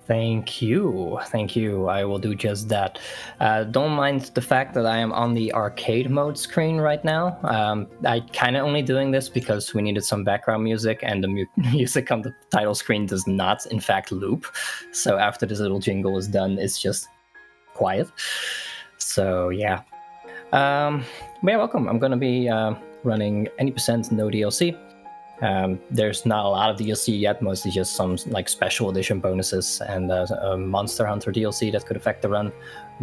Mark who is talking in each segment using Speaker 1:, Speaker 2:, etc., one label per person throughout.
Speaker 1: Thank you. Thank you. I will do just that. Don't mind the fact that I am on the arcade mode screen right now. I kind of only doing this because we needed some background music, and the music on the title screen does not, in fact, loop. So after this little jingle is done, it's just quiet. So yeah. But yeah, welcome. I'm going to be running any percent no DLC. There's not a lot of DLC yet, mostly just some like special edition bonuses and a Monster Hunter DLC that could affect the run.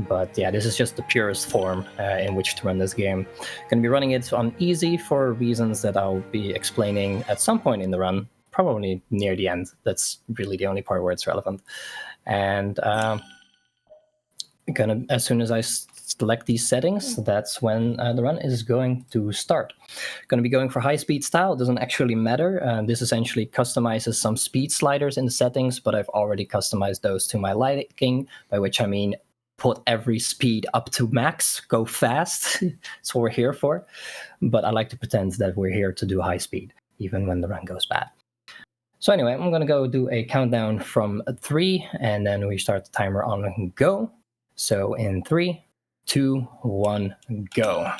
Speaker 1: But yeah, this is just the purest form in which to run this game. Going to be running it on easy for reasons that I'll be explaining at some point in the run, probably near the end. That's really the only part where it's relevant. And as soon as I select these settings, that's when the run is going to start. Going to be going for high speed style. It doesn't actually matter. This essentially customizes some speed sliders in the settings, but I've already customized those to my liking, by which I mean put every speed up to max, go fast. That's what we're here for. But I like to pretend that we're here to do high speed, even when the run goes bad. So anyway, I'm going to go do a countdown from 3, and then we start the timer on go. So in 3, 2, 1, go.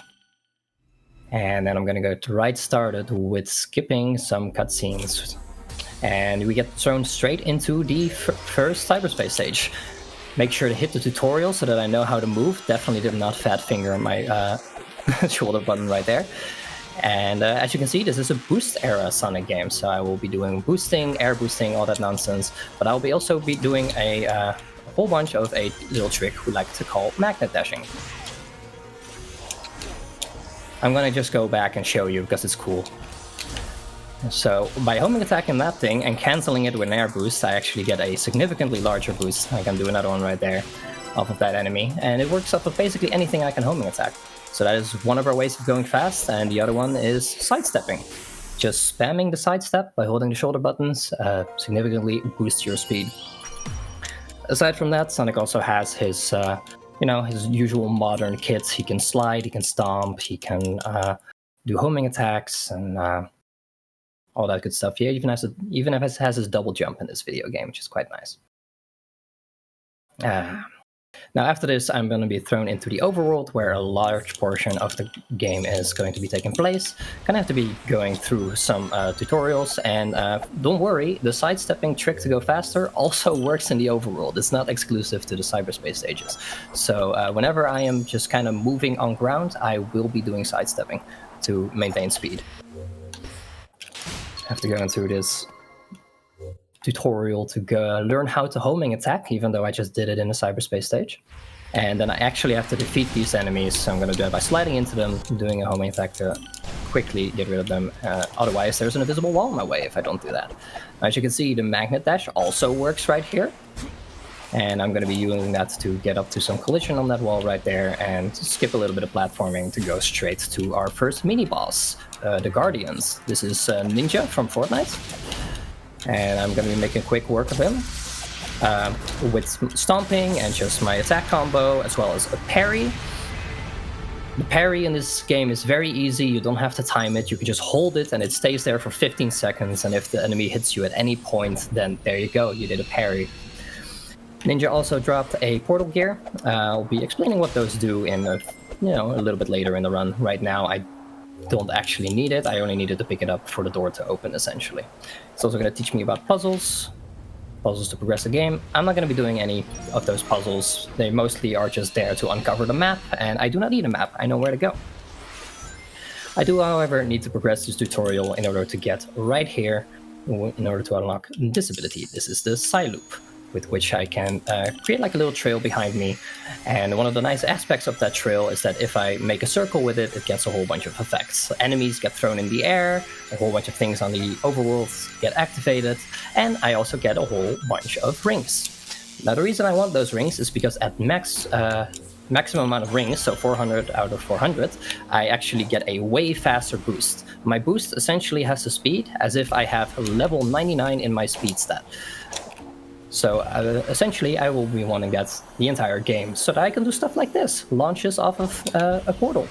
Speaker 1: And then I'm going to go to right started with skipping some cutscenes. And we get thrown straight into the first cyberspace stage. Make sure to hit the tutorial so that I know how to move. Definitely did not fat finger my shoulder button right there. And as you can see, this is a boost era Sonic game. So I will be doing boosting, air boosting, all that nonsense. But I'll be also be doing a whole bunch of a little trick we like to call magnet dashing. I'm gonna just go back and show you because it's cool. So by homing attacking that thing and canceling it with an air boost, I actually get a significantly larger boost. I can do another one right there off of that enemy, and it works off of basically anything I can homing attack. So that is one of our ways of going fast, and the other one is sidestepping. Just spamming the sidestep by holding the shoulder buttons significantly boosts your speed. Aside from that, Sonic also has his, his usual modern kits. He can slide, he can stomp, he can do homing attacks, and all that good stuff. Yeah, even if it has his double jump in this video game, which is quite nice. Now, after this, I'm going to be thrown into the overworld, where a large portion of the game is going to be taking place. Gonna have to be going through some tutorials, and don't worry, the sidestepping trick to go faster also works in the overworld. It's not exclusive to the cyberspace stages. So whenever I am just kind of moving on ground, I will be doing sidestepping to maintain speed. Have to go through this tutorial to learn how to homing attack, even though I just did it in the cyberspace stage. And then I actually have to defeat these enemies, so I'm going to do it by sliding into them, doing a homing attack to quickly get rid of them. Otherwise, there's an invisible wall in my way if I don't do that. As you can see, the magnet dash also works right here. And I'm going to be using that to get up to some collision on that wall right there, and skip a little bit of platforming to go straight to our first mini-boss, the Guardians. This is Ninja from Fortnite. And I'm going to be making quick work of him with stomping and just my attack combo, as well as a parry. The parry in this game is very easy. You don't have to time it. You can just hold it and it stays there for 15 seconds. And if the enemy hits you at any point, then there you go. You did a parry. Ninja also dropped a portal gear. I'll be explaining what those do in a little bit later in the run. Right now, I don't actually need it. I only needed to pick it up for the door to open, essentially. It's also going to teach me about puzzles to progress the game. I'm not going to be doing any of those puzzles. They mostly are just there to uncover the map, and I do not need a map. I know where to go. I do, however, need to progress this tutorial in order to get right here, in order to unlock this ability. This is the Psy Loop, with which I can create like a little trail behind me. And one of the nice aspects of that trail is that if I make a circle with it, it gets a whole bunch of effects. So enemies get thrown in the air, a whole bunch of things on the overworld get activated, and I also get a whole bunch of rings. Now the reason I want those rings is because at maximum amount of rings, so 400 out of 400, I actually get a way faster boost. My boost essentially has the speed as if I have level 99 in my speed stat. So essentially, I will be wanting that the entire game, so that I can do stuff like this, launches off of a portal,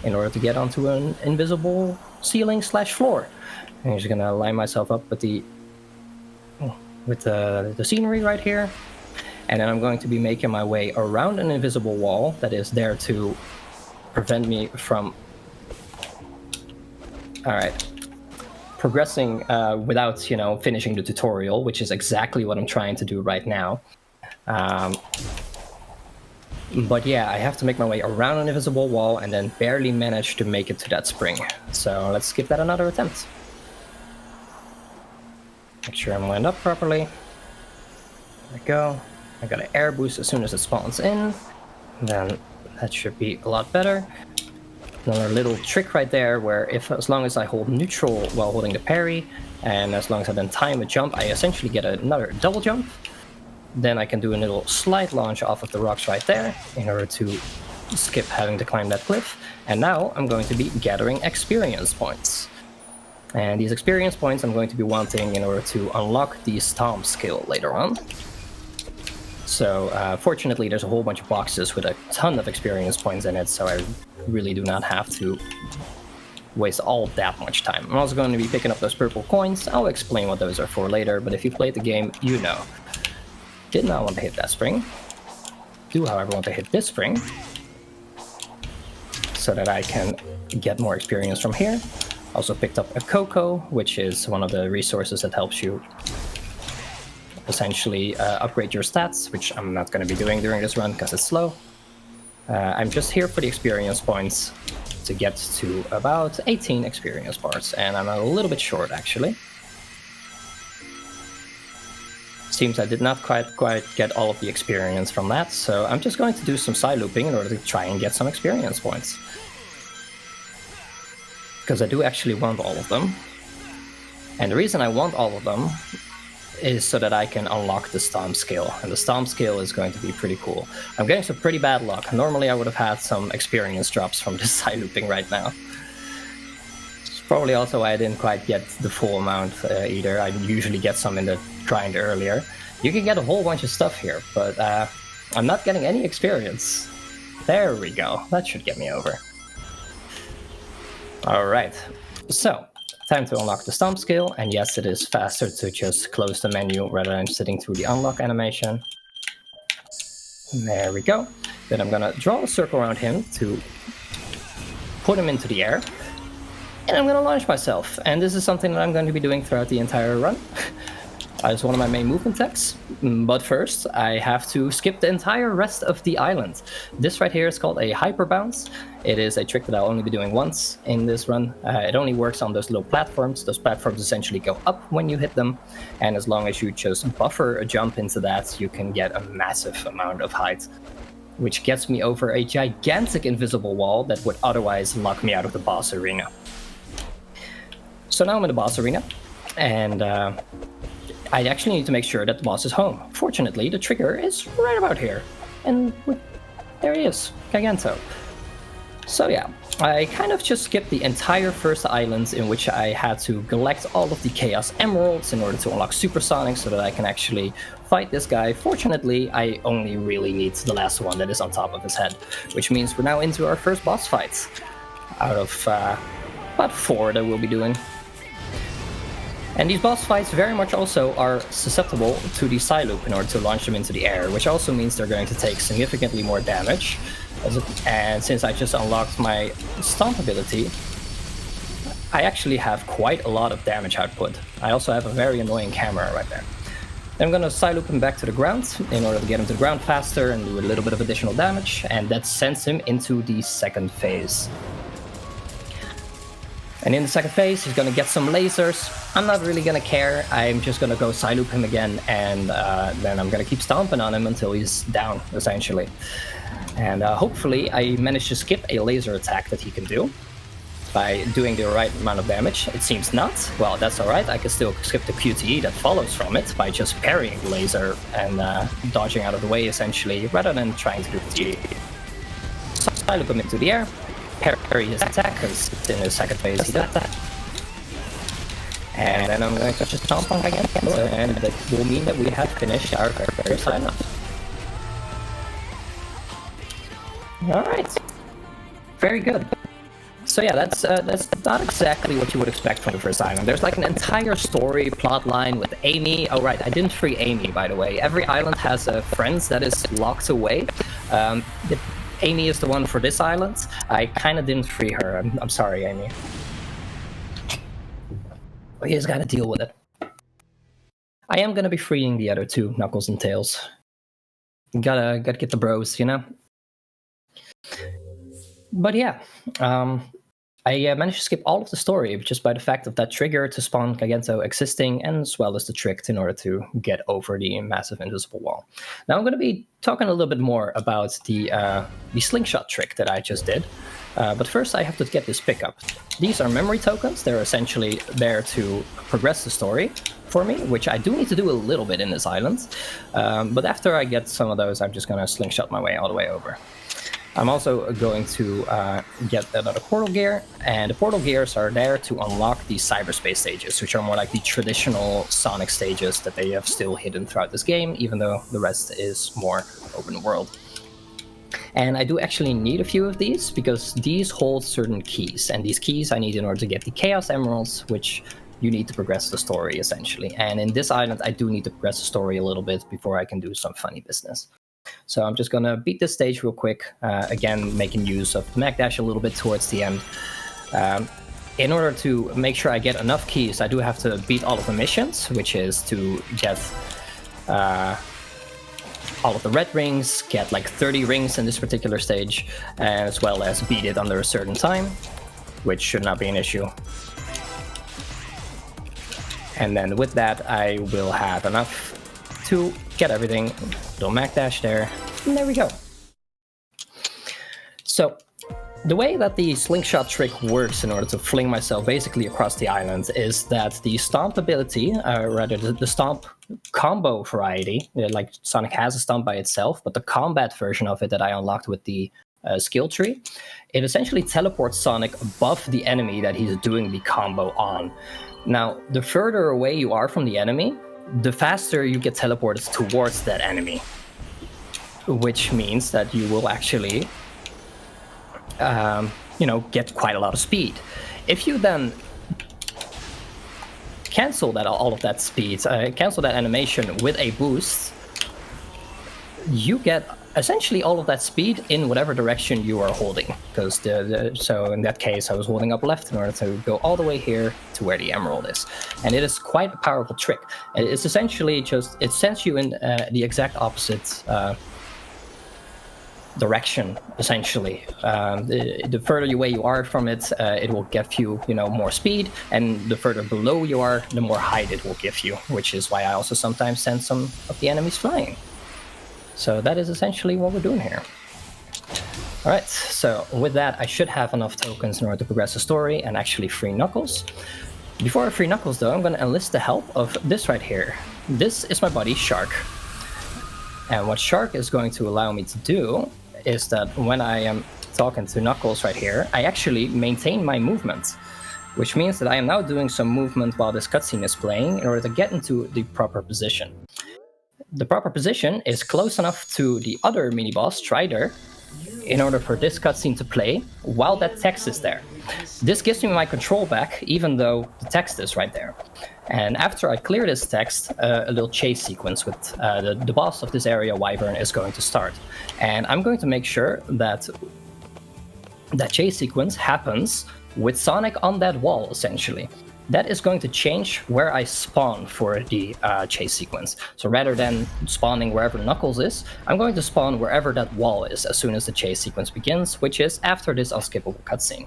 Speaker 1: in order to get onto an invisible ceiling/floor. I'm just gonna line myself up with the scenery right here, And then I'm going to be making my way around an invisible wall that is there to prevent me from... Alright. Progressing without, you know, finishing the tutorial, which is exactly what I'm trying to do right now. But yeah, I have to make my way around an invisible wall and then barely manage to make it to that spring. So let's give that another attempt. Make sure I'm lined up properly. There we go. I got an air boost as soon as it spawns in. Then that should be a lot better. Another little trick right there where as long as I hold neutral while holding the parry, and as long as I then time a jump, I essentially get another double jump. Then I can do a little slide launch off of the rocks right there in order to skip having to climb that cliff. And now I'm going to be gathering experience points. And these experience points I'm going to be wanting in order to unlock the Stomp skill later on. So fortunately there's a whole bunch of boxes with a ton of experience points in it, so I really do not have to waste all that much time. I'm also going to be picking up those purple coins. I'll explain what those are for later, but if you played the game, you know. Did not want to hit that spring. Do, however, want to hit this spring so that I can get more experience from here. Also picked up a Cocoa, which is one of the resources that helps you essentially upgrade your stats, which I'm not going to be doing during this run because it's slow. I'm just here for the experience points to get to about 18 experience bars, and I'm a little bit short actually. Seems I did not quite get all of the experience from that, so I'm just going to do some side looping in order to try and get some experience points. Because I do actually want all of them. And the reason I want all of them is so that I can unlock the Stomp skill, and the Stomp skill is going to be pretty cool. I'm getting some pretty bad luck. Normally I would have had some experience drops from this side looping right now. It's probably also why I didn't quite get the full amount either. I usually get some in the grind earlier. You can get a whole bunch of stuff here, but I'm not getting any experience. There we go. That should get me over. Alright, so time to unlock the Stomp skill, and yes, it is faster to just close the menu rather than sitting through the unlock animation. There we go. Then I'm gonna draw a circle around him to put him into the air, and I'm gonna launch myself. And this is something that I'm going to be doing throughout the entire run. As one of my main movement techs, but first I have to skip the entire rest of the island. This right here is called a hyper bounce. It is a trick that I'll only be doing once in this run. It only works on those little platforms. Those platforms essentially go up when you hit them, and as long as you just buffer a jump into that, you can get a massive amount of height, which gets me over a gigantic invisible wall that would otherwise lock me out of the boss arena. So now I'm in the boss arena, and I actually need to make sure that the boss is home. Fortunately, the trigger is right about here. And there he is, Giganto. So yeah, I kind of just skipped the entire first island in which I had to collect all of the Chaos Emeralds in order to unlock Supersonic so that I can actually fight this guy. Fortunately, I only really need the last one that is on top of his head, which means we're now into our first boss fight out of about 4 that we'll be doing. And these boss fights very much also are susceptible to the side loop in order to launch them into the air, which also means they're going to take significantly more damage. And since I just unlocked my Stomp ability, I actually have quite a lot of damage output. I also have a very annoying camera right there. Then I'm going to side loop him back to the ground in order to get him to the ground faster and do a little bit of additional damage, and that sends him into the second phase. And in the second phase, he's going to get some lasers. I'm not really going to care. I'm just going to go side loop him again, and then I'm going to keep stomping on him until he's down, essentially. And hopefully I managed to skip a laser attack that he can do by doing the right amount of damage. It seems not. Well, that's alright. I can still skip the QTE that follows from it by just parrying the laser and dodging out of the way, essentially, rather than trying to do the QTE. So side loop him into the air. Parry his attack, because it's in his second phase he does that. And then I'm going to just stomp on again, and that will mean that we have finished our very sign-up. Alright. Very good. So yeah, that's not exactly what you would expect from the first island. There's like an entire story plot line with Amy. Oh right, I didn't free Amy, by the way. Every island has a friend that is locked away. Amy is the one for this island. I kind of didn't free her. I'm sorry, Amy. But you just gotta deal with it. I am gonna be freeing the other two, Knuckles and Tails. Gotta get the bros, you know? But yeah, I managed to skip all of the story just by the fact of that trigger to spawn Gigento existing, and as well as the trick in order to get over the massive invisible wall. Now I'm going to be talking a little bit more about the slingshot trick that I just did. But first I have to get this pickup. These are memory tokens. They're essentially there to progress the story for me, which I do need to do a little bit in this island. But after I get some of those, I'm just going to slingshot my way all the way over. I'm also going to get another portal gear, and the portal gears are there to unlock the cyberspace stages, which are more like the traditional Sonic stages that they have still hidden throughout this game, even though the rest is more open world. And I do actually need a few of these, because these hold certain keys, and these keys I need in order to get the Chaos Emeralds, which you need to progress the story, essentially. And in this island, I do need to progress the story a little bit before I can do some funny business. So I'm just going to beat this stage real quick, again making use of the Mag Dash a little bit towards the end. In order to make sure I get enough keys, I do have to beat all of the missions, which is to get all of the red rings, get like 30 rings in this particular stage, as well as beat it under a certain time, which should not be an issue. And then with that, I will have enough to get everything. Little Mag Dash there, and there we go. So the way that the slingshot trick works in order to fling myself basically across the island is that the stomp ability, rather the stomp combo variety, like Sonic has a stomp by itself, but the combat version of it that I unlocked with the skill tree, it essentially teleports Sonic above the enemy that he's doing the combo on. Now, the further away you are from the enemy, the faster you get teleported towards that enemy, which means that you will actually, get quite a lot of speed. If you then cancel that all of that speed, cancel that animation with a boost, you get essentially all of that speed in whatever direction you are holding. Because so in that case, I was holding up left in order to go all the way here to where the emerald is, and it is quite a powerful trick. It's essentially just it sends you in the exact opposite direction. Essentially, the further away you are from it, it will give you more speed, and the further below you are, the more height it will give you. Which is why I also sometimes send some of the enemies flying. So that is essentially what we're doing here. Alright, so with that, I should have enough tokens in order to progress the story and actually free Knuckles. Before I free Knuckles though, I'm going to enlist the help of this right here. This is my buddy Shark. And what Shark is going to allow me to do is that when I am talking to Knuckles right here, I actually maintain my movement. Which means that I am now doing some movement while this cutscene is playing in order to get into the proper position. The proper position is close enough to the other mini-boss, Strider, in order for this cutscene to play while that text is there. This gives me my control back, even though the text is right there. And after I clear this text, a little chase sequence with the boss of this area, Wyvern, is going to start. And I'm going to make sure that that chase sequence happens with Sonic on that wall, essentially. That is going to change where I spawn for the chase sequence. So rather than spawning wherever Knuckles is, I'm going to spawn wherever that wall is as soon as the chase sequence begins, which is after this unskippable cutscene.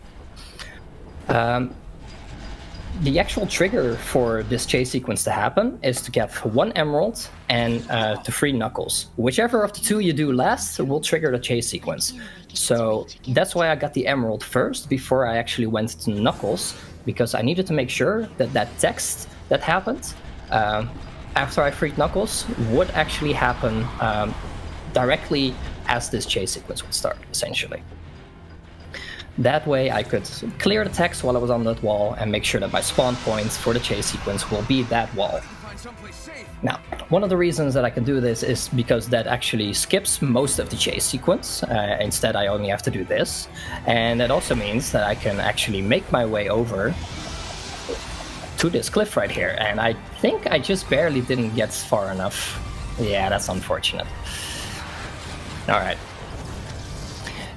Speaker 1: The actual trigger for this chase sequence to happen is to get 1 emerald and to free Knuckles. Whichever of the two you do last will trigger the chase sequence. So that's why I got the emerald first before I actually went to Knuckles, because I needed to make sure that that text that happened after I freed Knuckles would actually happen directly as this chase sequence would start, essentially. That way I could clear the text while I was on that wall and make sure that my spawn point for the chase sequence will be that wall. Now, one of the reasons that I can do this is because that actually skips most of the chase sequence. Instead, I only have to do this. And that also means that I can actually make my way over to this cliff right here. And I think I just barely didn't get far enough. Yeah, that's unfortunate. All right.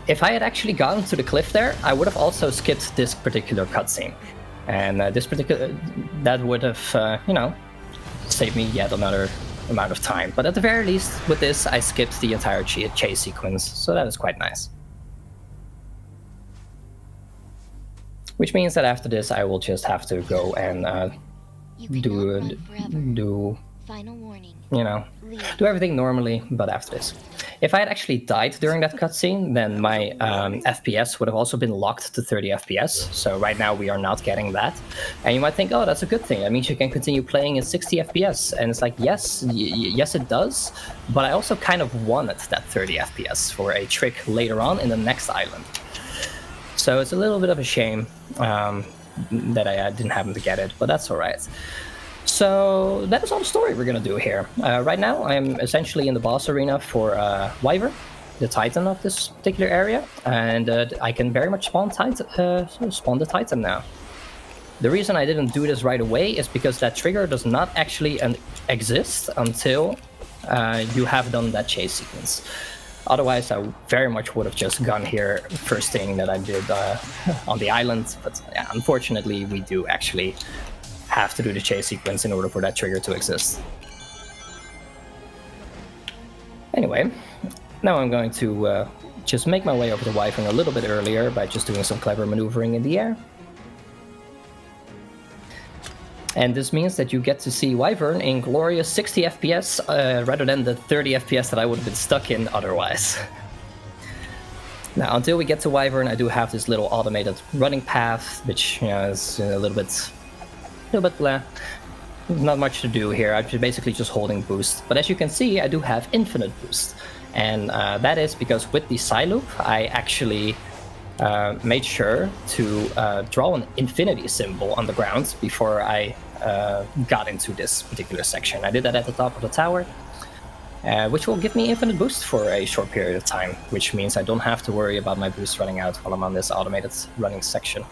Speaker 1: If I had actually gotten to the cliff there, I would have also skipped this particular cutscene. And that would have, you know, saved me yet another amount of time. But at the very least, with this, I skipped the entire chase sequence, so that is quite nice. Which means that after this, I will just have to go and
Speaker 2: Final warning.
Speaker 1: You know, do everything normally, but after this. If I had actually died during that cutscene, then my FPS would have also been locked to 30 FPS. So right now we are not getting that. And you might think, oh, that's a good thing. That means you can continue playing in 60 FPS. And it's like, yes, yes it does. But I also kind of wanted that 30 FPS for a trick later on in the next island. So it's a little bit of a shame that I didn't happen to get it, but that's all right. So that is all the story we're going to do here. Right now, I'm essentially in the boss arena for Wyvern, the Titan of this particular area, and I can very much spawn the Titan now. The reason I didn't do this right away is because that trigger does not actually exist until you have done that chase sequence. Otherwise, I very much would have just gone here first thing that I did on the island, but yeah, unfortunately, we do actually have to do the chase sequence in order for that trigger to exist. Anyway, now I'm going to just make my way over the Wyvern a little bit earlier by just doing some clever maneuvering in the air. And this means that you get to see Wyvern in glorious 60 FPS rather than the 30 FPS that I would have been stuck in otherwise. Now, until we get to Wyvern, I do have this little automated running path, which, you know, is a little bit blah. Not much to do here. I'm basically just holding boost. But as you can see, I do have infinite boost. And that is because with the Psyloop, I actually made sure to draw an infinity symbol on the ground before I got into this particular section. I did that at the top of the tower, which will give me infinite boost for a short period of time, which means I don't have to worry about my boost running out while I'm on this automated running section.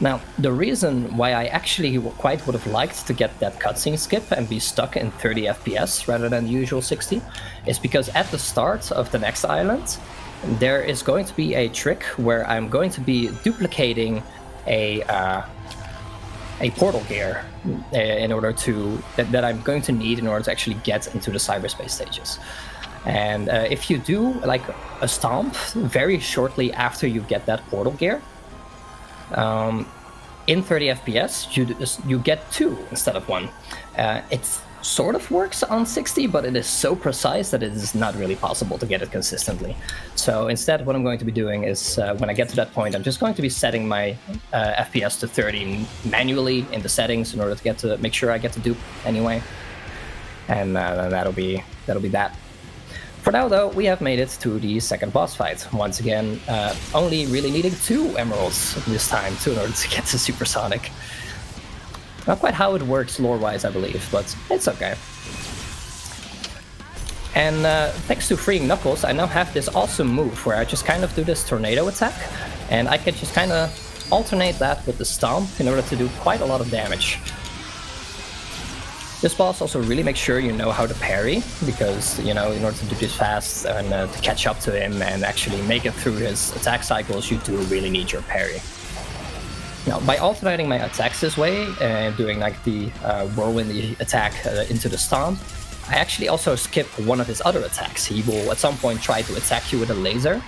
Speaker 1: Now, the reason why I actually quite would have liked to get that cutscene skip and be stuck in 30 FPS rather than the usual 60 is because at the start of the next island, there is going to be a trick where I'm going to be duplicating a portal gear in order to that I'm going to need in order to actually get into the cyberspace stages. And if you do like a stomp very shortly after you get that portal gear, in 30 FPS, you get 2 instead of 1. It sort of works on 60, but it is so precise that it is not really possible to get it consistently. So instead, what I'm going to be doing is, when I get to that point, I'm just going to be setting my FPS to 30 manually in the settings in order to make sure I get to dupe anyway. And that'll be that. For now, though, we have made it to the second boss fight. Once again, only really needing 2 emeralds this time in order to get to Supersonic. Not quite how it works lore-wise, I believe, but it's okay. And thanks to freeing Knuckles, I now have this awesome move where I just kind of do this tornado attack, and I can just kind of alternate that with the stomp in order to do quite a lot of damage. This boss also really makes sure you know how to parry, because, you know, in order to do this fast and to catch up to him and actually make it through his attack cycles, you do really need your parry. Now, by alternating my attacks this way and doing like the whirlwind attack into the stomp, I actually also skip one of his other attacks. He will at some point try to attack you with a laser,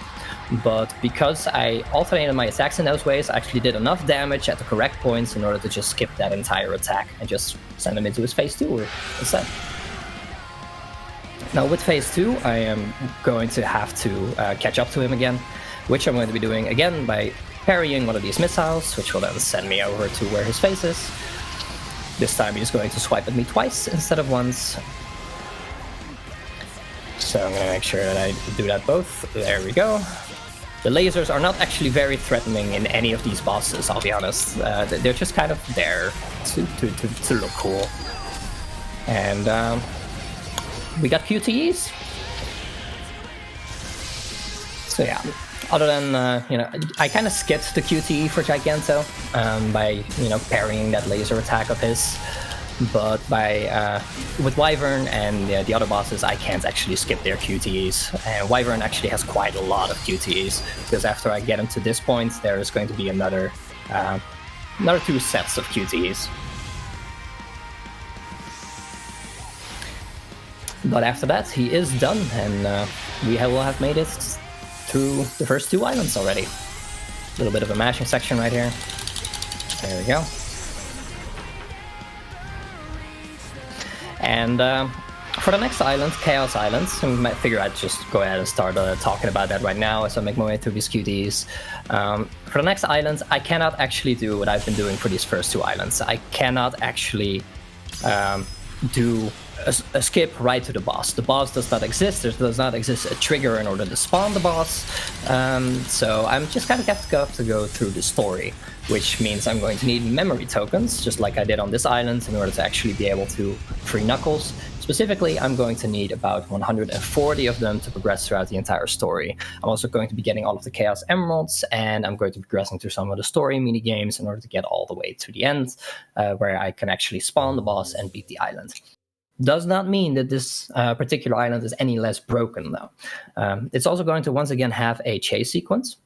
Speaker 1: but because I alternated my attacks in those ways, I actually did enough damage at the correct points in order to just skip that entire attack and just send him into his phase 2 instead. Now with phase 2, I am going to have to catch up to him again, which I'm going to be doing again by parrying one of these missiles, which will then send me over to where his face is. This time he's going to swipe at me twice instead of once. So I'm going to make sure that I do that both. There we go. The lasers are not actually very threatening in any of these bosses, I'll be honest. They're just kind of there to look cool. And we got QTEs. So yeah, other than, I kind of skipped the QTE for Giganto by, parrying that laser attack of his. But with Wyvern and the other bosses, I can't actually skip their QTEs. And Wyvern actually has quite a lot of QTEs, because after I get him to this point, there is going to be another 2 sets of QTEs. But after that, he is done, and we will have made it through the first 2 islands already. A little bit of a mashing section right here. There we go. And for the next island, Chaos Island, I might figure I'd just go ahead and start talking about that right now as I make my way through these QTEs. For the next island, I cannot actually do what I've been doing for these first 2 islands. I cannot actually do a skip right to the boss. The boss does not exist. There does not exist a trigger in order to spawn the boss. So I'm just kind of have to go through the story, which means I'm going to need memory tokens, just like I did on this island, in order to actually be able to free Knuckles. Specifically, I'm going to need about 140 of them to progress throughout the entire story. I'm also going to be getting all of the Chaos Emeralds, and I'm going to be progressing through some of the story minigames in order to get all the way to the end, where I can actually spawn the boss and beat the island. Does not mean that this particular island is any less broken, though. It's also going to once again have a chase sequence.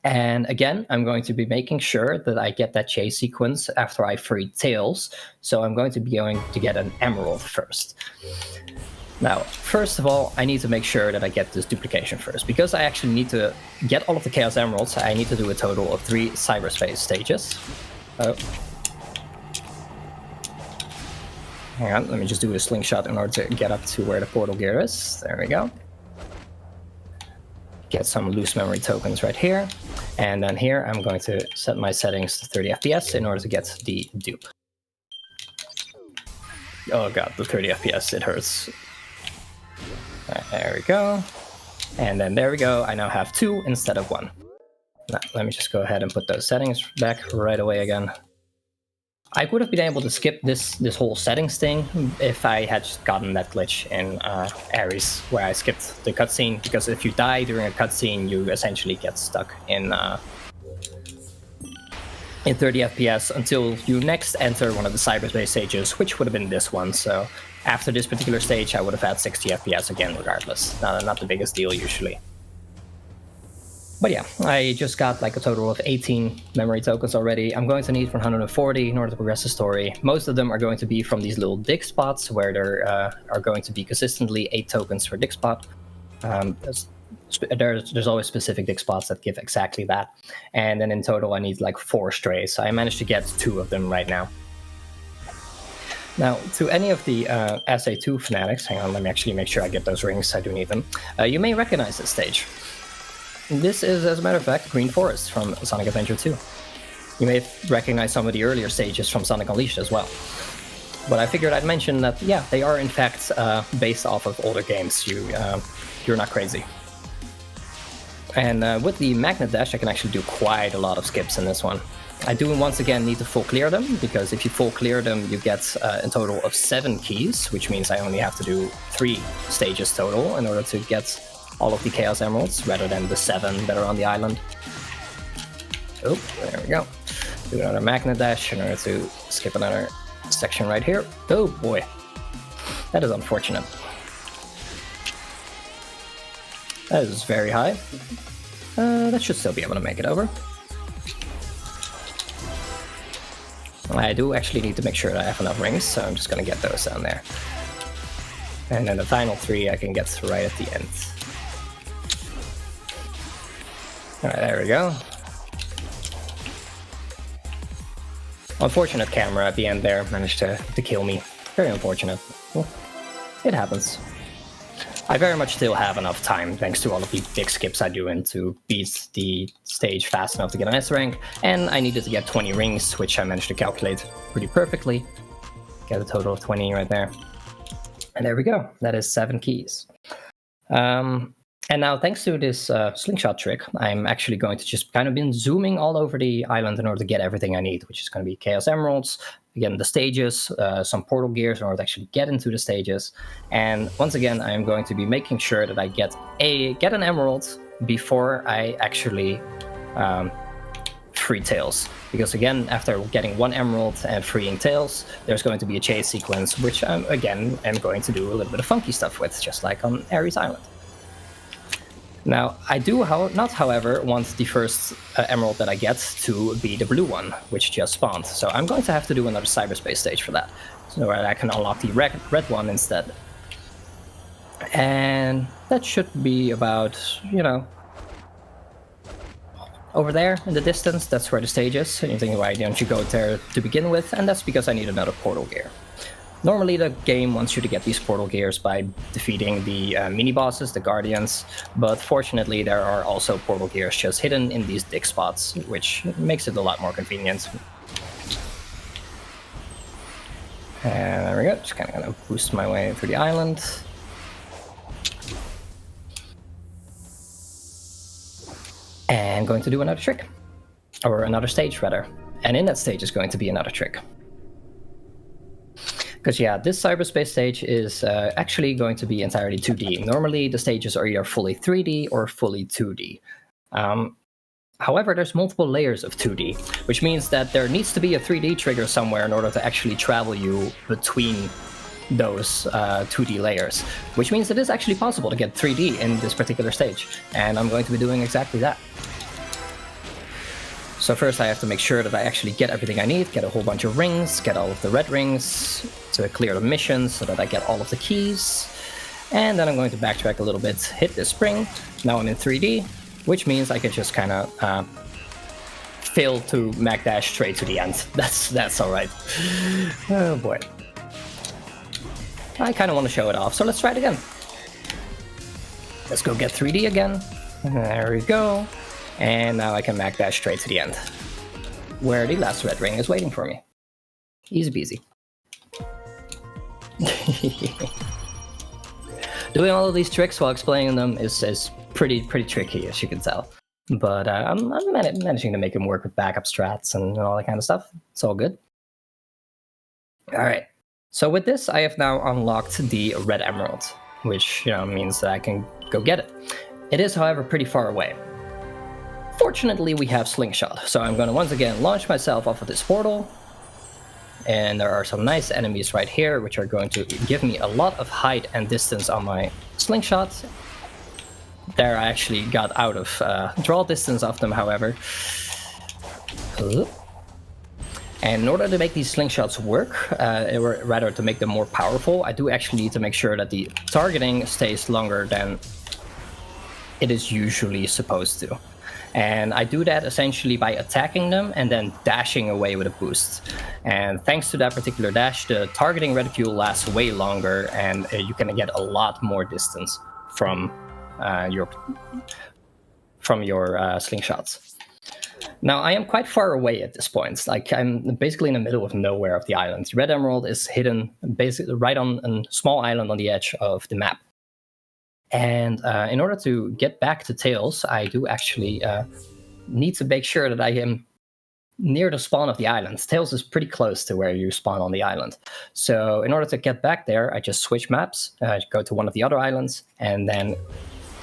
Speaker 1: And again, I'm going to be making sure that I get that chase sequence after I free Tails. So I'm going to get an emerald first. Now, first of all, I need to make sure that I get this duplication first. Because I actually need to get all of the Chaos Emeralds, I need to do a total of 3 cyberspace stages. Hang on, let me just do a slingshot in order to get up to where the portal gear is. There we go. Get some loose memory tokens right here. And then here, I'm going to set my settings to 30 FPS in order to get the dupe. Oh god, the 30 FPS, it hurts. There we go. And then there we go, I now have 2 instead of 1. Now, let me just go ahead and put those settings back right away again. I would have been able to skip this whole settings thing if I had just gotten that glitch in Ares, where I skipped the cutscene, because if you die during a cutscene, you essentially get stuck in 30 FPS until you next enter one of the cyberspace stages, which would have been this one. So after this particular stage, I would have had 60 FPS again, regardless. Not the biggest deal usually. But yeah, I just got like a total of 18 memory tokens already. I'm going to need 140 in order to progress the story. Most of them are going to be from these little dig spots, where there are going to be consistently 8 tokens per dig spot. There's always specific dig spots that give exactly that. And then in total, I need like 4 strays. So I managed to get 2 of them right now. Now, to any of the SA2 fanatics, hang on, let me actually make sure I get those rings. I do need them. You may recognize this stage. This is, as a matter of fact, Green Forest from Sonic Adventure 2. You may recognize some of the earlier stages from Sonic Unleashed as well. But I figured I'd mention that, yeah, they are in fact based off of older games. You're not crazy. And with the Magnet Dash, I can actually do quite a lot of skips in this one. I do once again need to full clear them, because if you full clear them, you get a total of 7 keys, which means I only have to do 3 stages total in order to get all of the Chaos Emeralds, rather than the 7 that are on the island. Oh, there we go. Do another Magnet Dash in order to skip another section right here. Oh boy, that is unfortunate. That is very high. That should still be able to make it over. I do actually need to make sure that I have enough rings, so I'm just going to get those down there. And then the final 3 I can get right at the end. Alright, there we go. Unfortunate camera at the end there, managed to kill me. Very unfortunate. Well, it happens. I very much still have enough time, thanks to all of the big skips I do in, to beat the stage fast enough to get an S rank, and I needed to get 20 rings, which I managed to calculate pretty perfectly. Get a total of 20 right there. And there we go, that is 7 keys. And now, thanks to this slingshot trick, I'm actually going to just kind of been zooming all over the island in order to get everything I need, which is going to be Chaos Emeralds, again, the stages, some portal gears in order to actually get into the stages. And once again, I am going to be making sure that I get an emerald before I actually free Tails. Because again, after getting one emerald and freeing Tails, there's going to be a chase sequence, which again, I'm going to do a little bit of funky stuff with, just like on Ares Island. Now, I do not, however, want the first emerald that I get to be the blue one, which just spawned. So I'm going to have to do another cyberspace stage for that, so that I can unlock the red one instead. And that should be about, you know, over there in the distance. That's where the stage is. And you think, why don't you go there to begin with? And that's because I need another portal gear. Normally the game wants you to get these portal gears by defeating the mini-bosses, the guardians, but fortunately there are also portal gears just hidden in these dig spots, which makes it a lot more convenient. And there we go, just kind of gonna boost my way through the island. And going to do another trick, or another stage rather, and in that stage is going to be another trick. Because yeah, this cyberspace stage is actually going to be entirely 2D. Normally the stages are either fully 3D or fully 2D. However, there's multiple layers of 2D, which means that there needs to be a 3D trigger somewhere in order to actually travel you between those 2D layers, which means it is actually possible to get 3D in this particular stage, and I'm going to be doing exactly that. So first I have to make sure that I actually get everything I need, get a whole bunch of rings, get all of the red rings to clear the mission so that I get all of the keys. And then I'm going to backtrack a little bit, hit this spring. Now I'm in 3D, which means I can just kind of fail to mag dash straight to the end. That's alright. Oh boy. I kind of want to show it off, so let's try it again. Let's go get 3D again. There we go. And now I can mag dash straight to the end, where the last red ring is waiting for me. Easy peasy. Doing all of these tricks while explaining them is pretty tricky, as you can tell. But I'm managing to make them work with backup strats and all that kind of stuff. It's all good. Alright, so with this I have now unlocked the red emerald, which means that I can go get it. It is, however, pretty far away. Fortunately, we have Slingshot, so I'm going to once again launch myself off of this portal. And there are some nice enemies right here, which are going to give me a lot of height and distance on my Slingshot. There I actually got out of draw distance of them, however. And in order to make these Slingshots work, or rather to make them more powerful, I do actually need to make sure that the targeting stays longer than it is usually supposed to. And I do that essentially by attacking them and then dashing away with a boost. And thanks to that particular dash, the targeting reticule lasts way longer, and you can get a lot more distance from your slingshots. Now, I am quite far away at this point. Like, I'm basically in the middle of nowhere of the island. Red Emerald is hidden basically right on a small island on the edge of the map. And in order to get back to Tails, I do actually need to make sure that I am near the spawn of the island. Tails is pretty close to where you spawn on the island. So in order to get back there, I just switch maps, go to one of the other islands, and then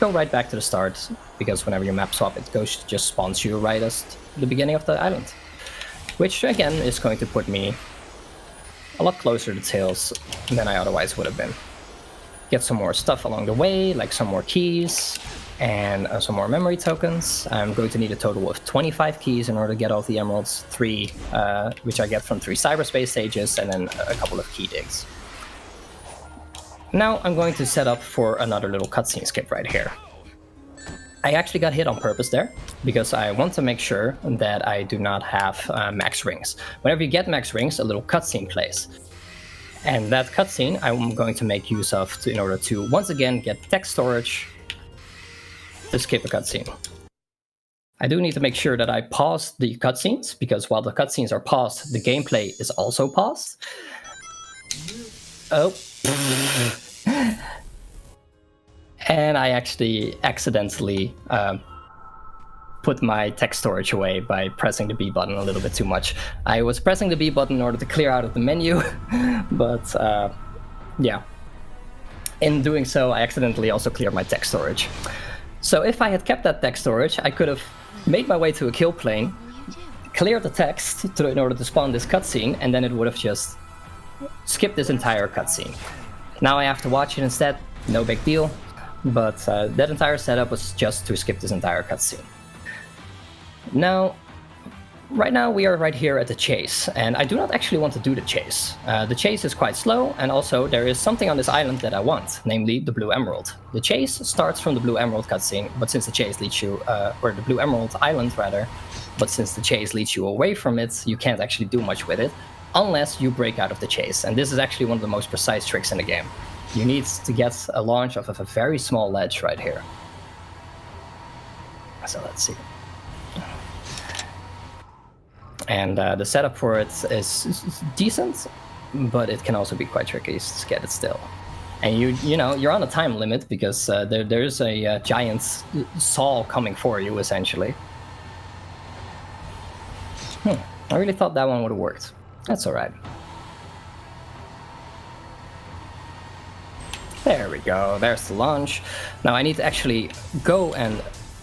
Speaker 1: go right back to the start, because whenever you map swap, it just spawns you right at the beginning of the island. Which, again, is going to put me a lot closer to Tails than I otherwise would have been. Get some more stuff along the way, like some more keys and some more memory tokens. I'm going to need a total of 25 keys in order to get all the emeralds, 3 which I get from 3 cyberspace stages, and then a couple of key digs. Now I'm going to set up for another little cutscene skip right here. I actually got hit on purpose there, because I want to make sure that I do not have max rings. Whenever you get max rings, a little cutscene plays. And that cutscene I'm going to make use of in order to once again get text storage to skip a cutscene. I do need to make sure that I pause the cutscenes, because while the cutscenes are paused, the gameplay is also paused. Oh. And I actually accidentally put my text storage away by pressing the B button a little bit too much. I was pressing the B button in order to clear out of the menu, but yeah. In doing so, I accidentally also cleared my text storage. So if I had kept that text storage, I could have made my way to a kill plane, cleared the text in order to spawn this cutscene, and then it would have just skipped this entire cutscene. Now I have to watch it instead, no big deal, but that entire setup was just to skip this entire cutscene. Now, right now we are right here at the chase, and I do not actually want to do the chase. The chase is quite slow, and also there is something on this island that I want, namely the Blue Emerald. The chase starts from the Blue Emerald cutscene, but since the chase leads you, or the Blue Emerald Island rather, but since the chase leads you away from it, you can't actually do much with it, unless you break out of the chase, and this is actually one of the most precise tricks in the game. You need to get a launch off of a very small ledge right here. So let's see. And the setup for it is decent, but it can also be quite tricky to get it still. And you know, you're on a time limit because there's a giant saw coming for you, essentially. I really thought that one would have worked. That's alright. There we go, there's the launch. Now I need to actually go and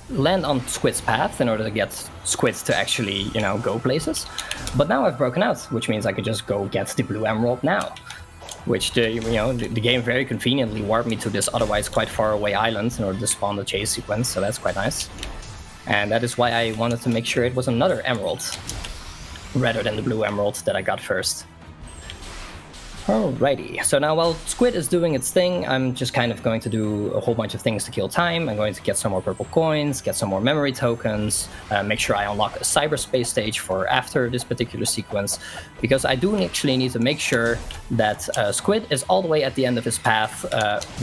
Speaker 1: land on Squid's path in order to get Squid to actually, you know, go places. But now I've broken out, which means I could just go get the Blue Emerald now. Which, the game very conveniently warped me to this otherwise quite far away island in order to spawn the chase sequence, so that's quite nice. And that is why I wanted to make sure it was another emerald, rather than the Blue Emerald that I got first. Alrighty, so now while Squid is doing its thing, I'm just kind of going to do a whole bunch of things to kill time. I'm going to get some more purple coins, get some more memory tokens, make sure I unlock a cyberspace stage for after this particular sequence, because I do actually need to make sure that Squid is all the way at the end of his path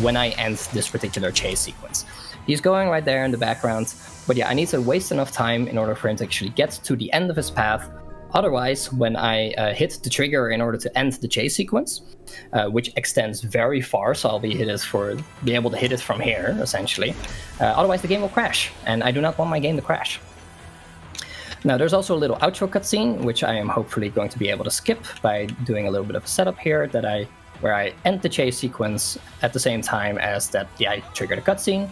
Speaker 1: when I end this particular chase sequence. He's going right there in the background, but yeah, I need to waste enough time in order for him to actually get to the end of his path. Otherwise, when I hit the trigger in order to end the chase sequence, which extends very far, so I'll be able to hit it from here, essentially. Otherwise, the game will crash, and I do not want my game to crash. Now, there's also a little outro cutscene, which I am hopefully going to be able to skip by doing a little bit of a setup here, where I end the chase sequence at the same time as I trigger the cutscene.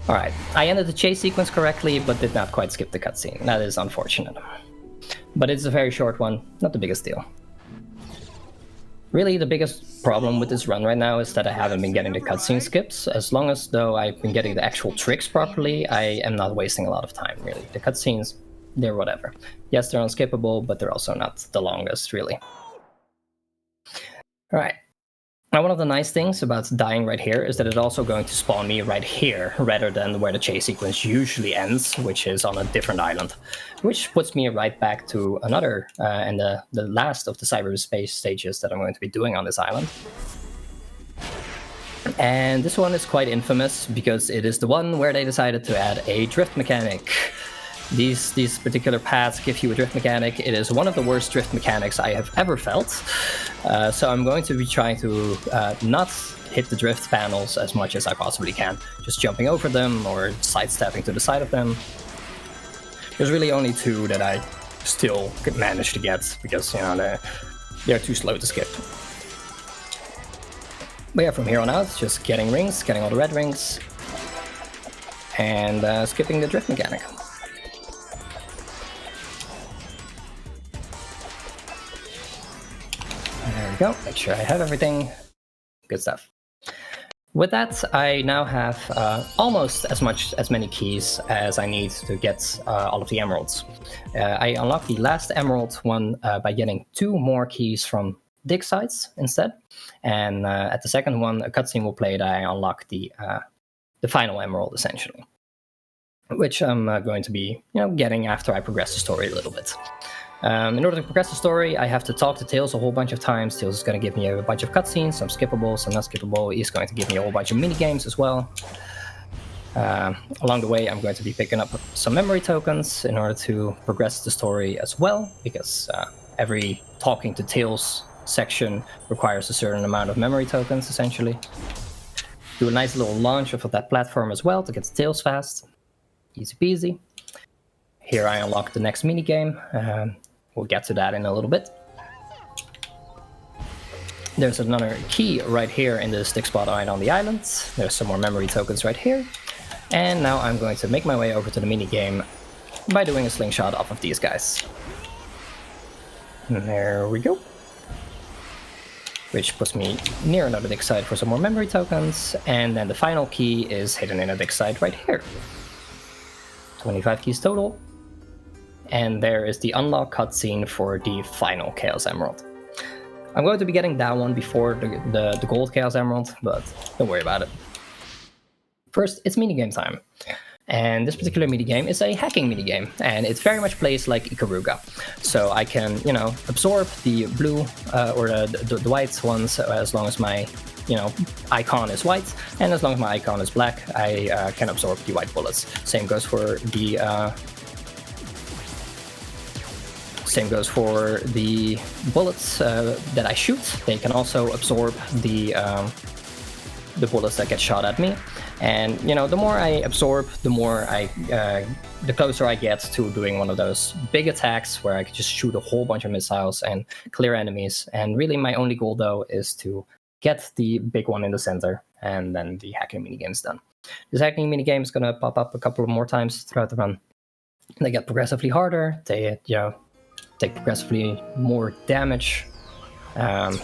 Speaker 1: Alright, I ended the chase sequence correctly, but did not quite skip the cutscene. That is unfortunate. But it's a very short one, not the biggest deal. Really, the biggest problem with this run right now is that I haven't been getting the cutscene skips. As long as though I've been getting the actual tricks properly, I am not wasting a lot of time, really. The cutscenes, they're whatever. Yes, they're unskippable, but they're also not the longest, really. Alright. Now, one of the nice things about dying right here is that it's also going to spawn me right here, rather than where the chase sequence usually ends, which is on a different island. Which puts me right back to another, and the last of the cyberspace stages that I'm going to be doing on this island. And this one is quite infamous, because it is the one where they decided to add a drift mechanic. These particular paths give you a drift mechanic. It is one of the worst drift mechanics I have ever felt. So I'm going to be trying to not hit the drift panels as much as I possibly can. Just jumping over them or sidestepping to the side of them. There's really only two that I still could manage to get because, you know, they're too slow to skip. But yeah, from here on out, just getting rings, getting all the red rings, and skipping the drift mechanic. There we go, make sure I have everything. Good stuff. With that, I now have almost as many keys as I need to get all of the emeralds. I unlocked the last emerald one by getting 2 more keys from dig sites instead. And at the second one, a cutscene will play that I unlock the final emerald, essentially. Which I'm going to be, getting after I progress the story a little bit. In order to progress the story, I have to talk to Tails a whole bunch of times. Tails is going to give me a bunch of cutscenes, some skippable, some not skippable. He's going to give me a whole bunch of mini-games as well. Along the way, I'm going to be picking up some memory tokens in order to progress the story as well, because every talking to Tails section requires a certain amount of memory tokens, essentially. Do a nice little launch off of that platform as well to get to Tails fast. Easy peasy. Here I unlock the next minigame. We'll get to that in a little bit. There's another key right here in the stick spotlight on the island. There's some more memory tokens right here. And now I'm going to make my way over to the minigame by doing a slingshot off of these guys. And there we go. Which puts me near another dig site for some more memory tokens. And then the final key is hidden in a dig site right here. 25 keys total. And there is the unlock cutscene for the final Chaos Emerald. I'm going to be getting that one before the gold Chaos Emerald, but don't worry about it. First, it's minigame time. And this particular minigame is a hacking minigame, and it very much plays like Ikaruga. So I can, absorb the blue or the white ones as long as my, icon is white, and as long as my icon is black, I can absorb the white bullets. Same goes for the bullets that I shoot. They can also absorb the bullets that get shot at me. And the more I absorb, the closer I get to doing one of those big attacks where I can just shoot a whole bunch of missiles and clear enemies. And really, my only goal though is to get the big one in the center, and then the hacking minigame is done. This hacking minigame is gonna pop up a couple of more times throughout the run. They get progressively harder. They take progressively more damage. But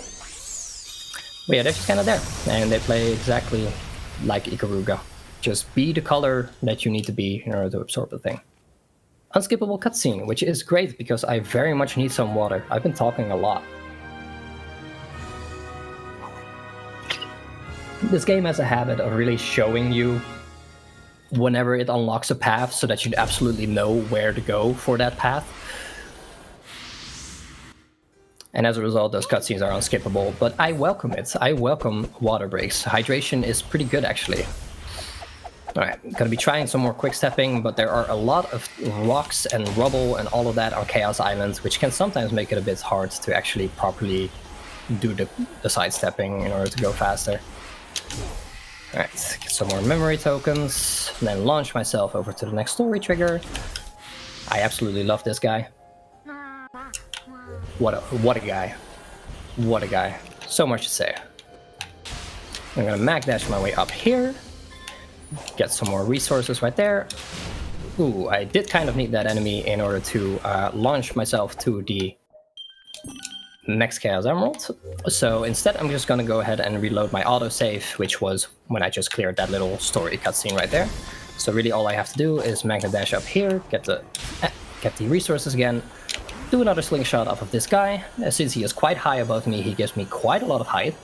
Speaker 1: yeah, they're just kind of there, and they play exactly like Ikaruga. Just be the color that you need to be in order to absorb the thing. Unskippable cutscene, which is great because I very much need some water. I've been talking a lot. This game has a habit of really showing you whenever it unlocks a path so that you absolutely know where to go for that path. And as a result, those cutscenes are unskippable, but I welcome it. I welcome water breaks. Hydration is pretty good, actually. Alright, gonna be trying some more quick stepping, but there are a lot of rocks and rubble and all of that on Chaos Island, which can sometimes make it a bit hard to actually properly do the sidestepping in order to go faster. Alright, get some more memory tokens, and then launch myself over to the next story trigger. I absolutely love this guy. What a guy. What a guy. So much to say. I'm gonna mag dash my way up here. Get some more resources right there. Ooh, I did kind of need that enemy in order to launch myself to the next Chaos Emerald. So instead I'm just gonna go ahead and reload my autosave, which was when I just cleared that little story cutscene right there. So really all I have to do is magnet dash up here, get the resources again, do another slingshot off of this guy. Since he is quite high above me, he gives me quite a lot of height,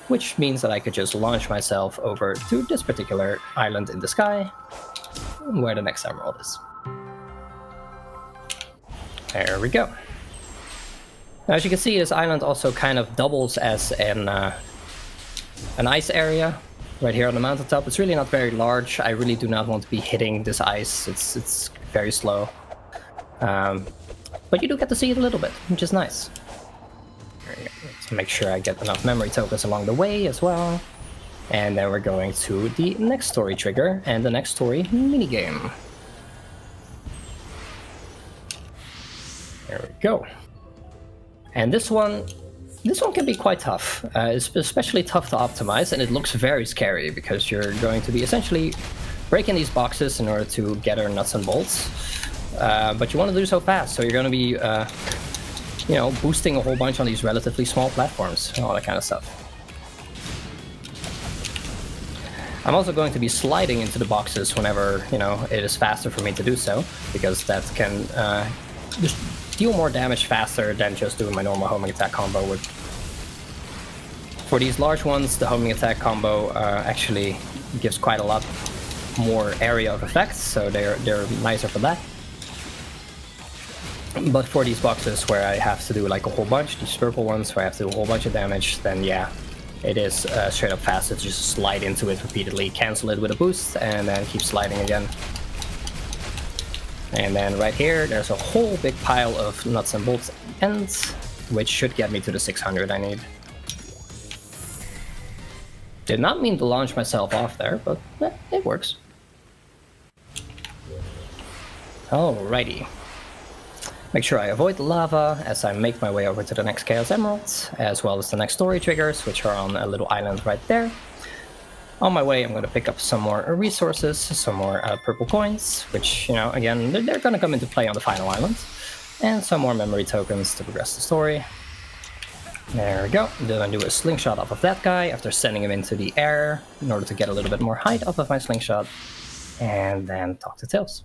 Speaker 1: which means that I could just launch myself over to this particular island in the sky, where the next emerald is. There we go. Now, as you can see, this island also kind of doubles as an ice area right here on the mountaintop. It's really not very large. I really do not want to be hitting this ice. It's very slow. But you do get to see it a little bit, which is nice. Let's make sure I get enough memory tokens along the way as well. And then we're going to the next story trigger and the next story minigame. There we go. And this one can be quite tough. It's especially tough to optimize, and it looks very scary because you're going to be essentially breaking these boxes in order to gather nuts and bolts. But you want to do so fast, so you're going to be, boosting a whole bunch on these relatively small platforms and all that kind of stuff. I'm also going to be sliding into the boxes whenever, it is faster for me to do so, because that can just deal more damage faster than just doing my normal homing attack combo would. For these large ones, the homing attack combo actually gives quite a lot more area of effects, so they're nicer for that. But for these boxes where I have to do like a whole bunch, these purple ones where I have to do a whole bunch of damage, then yeah, it is straight up fast to just slide into it repeatedly, cancel it with a boost, and then keep sliding again. And then right here, there's a whole big pile of nuts and bolts ends, which should get me to the 600 I need. Did not mean to launch myself off there, but it works. Alrighty. Make sure I avoid the lava as I make my way over to the next Chaos Emeralds, as well as the next story triggers, which are on a little island right there. On my way, I'm going to pick up some more resources, some more purple coins, which, you know, again, they're going to come into play on the final island, and some more memory tokens to progress the story. There we go. Then I do a slingshot off of that guy after sending him into the air in order to get a little bit more height off of my slingshot, and then talk to Tails.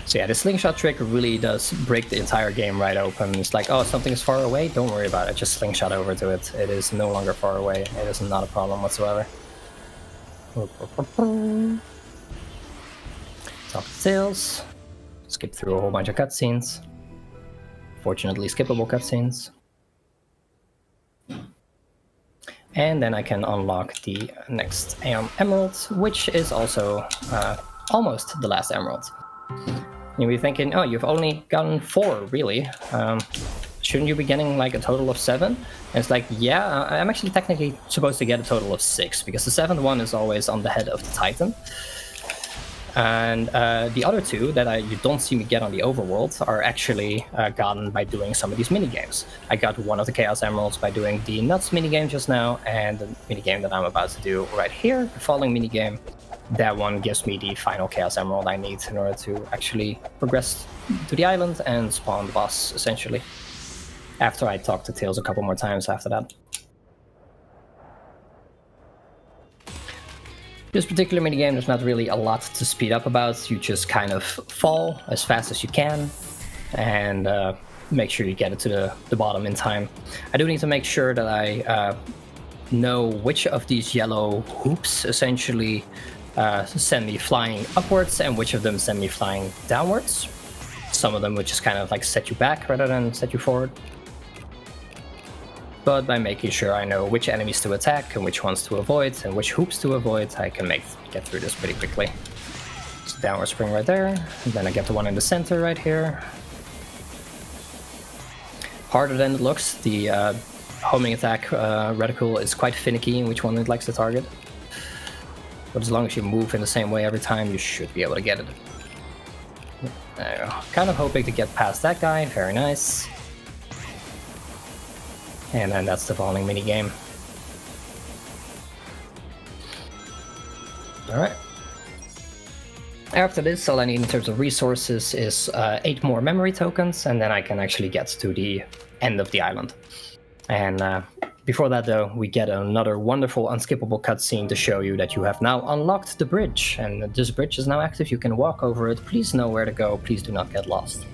Speaker 1: So yeah, the slingshot trick really does break the entire game right open. It's like, oh, something is far away? Don't worry about it, just slingshot over to it. It is no longer far away. It is not a problem whatsoever. Talk to Tails. Skip through a whole bunch of cutscenes. Fortunately, skippable cutscenes. And then I can unlock the next emerald, which is also almost the last emerald. You'll be thinking, oh, you've only gotten 4, really. Shouldn't you be getting like a total of 7? And it's like, yeah, I'm actually technically supposed to get a total of 6, because the 7th one is always on the head of the Titan. And the other 2 that you don't see me get on the overworld are actually gotten by doing some of these minigames. I got one of the Chaos Emeralds by doing the Nuts minigame just now, and the minigame that I'm about to do right here, the Falling minigame. That one gives me the final Chaos Emerald I need in order to actually progress to the island and spawn the boss, essentially. After I talk to Tails a couple more times after that. This particular minigame, there's not really a lot to speed up about. You just kind of fall as fast as you can and make sure you get it to the bottom in time. I do need to make sure that I know which of these yellow hoops essentially send me flying upwards and which of them send me flying downwards. Some of them would just kind of like set you back rather than set you forward. But by making sure I know which enemies to attack and which ones to avoid and which hoops to avoid, I can get through this pretty quickly. So downward spring right there, and then I get the one in the center right here. Harder than it looks. The homing attack reticle is quite finicky in which one it likes to target. But as long as you move in the same way every time, you should be able to get it. There you go. Kind of hoping to get past that guy. Very nice. And then that's the Falling minigame. Alright. After this, all I need in terms of resources is 8 more memory tokens, and then I can actually get to the end of the island. And before that, though, we get another wonderful unskippable cutscene to show you that you have now unlocked the bridge, and this bridge is now active. You can walk over it. Please know where to go. Please do not get lost.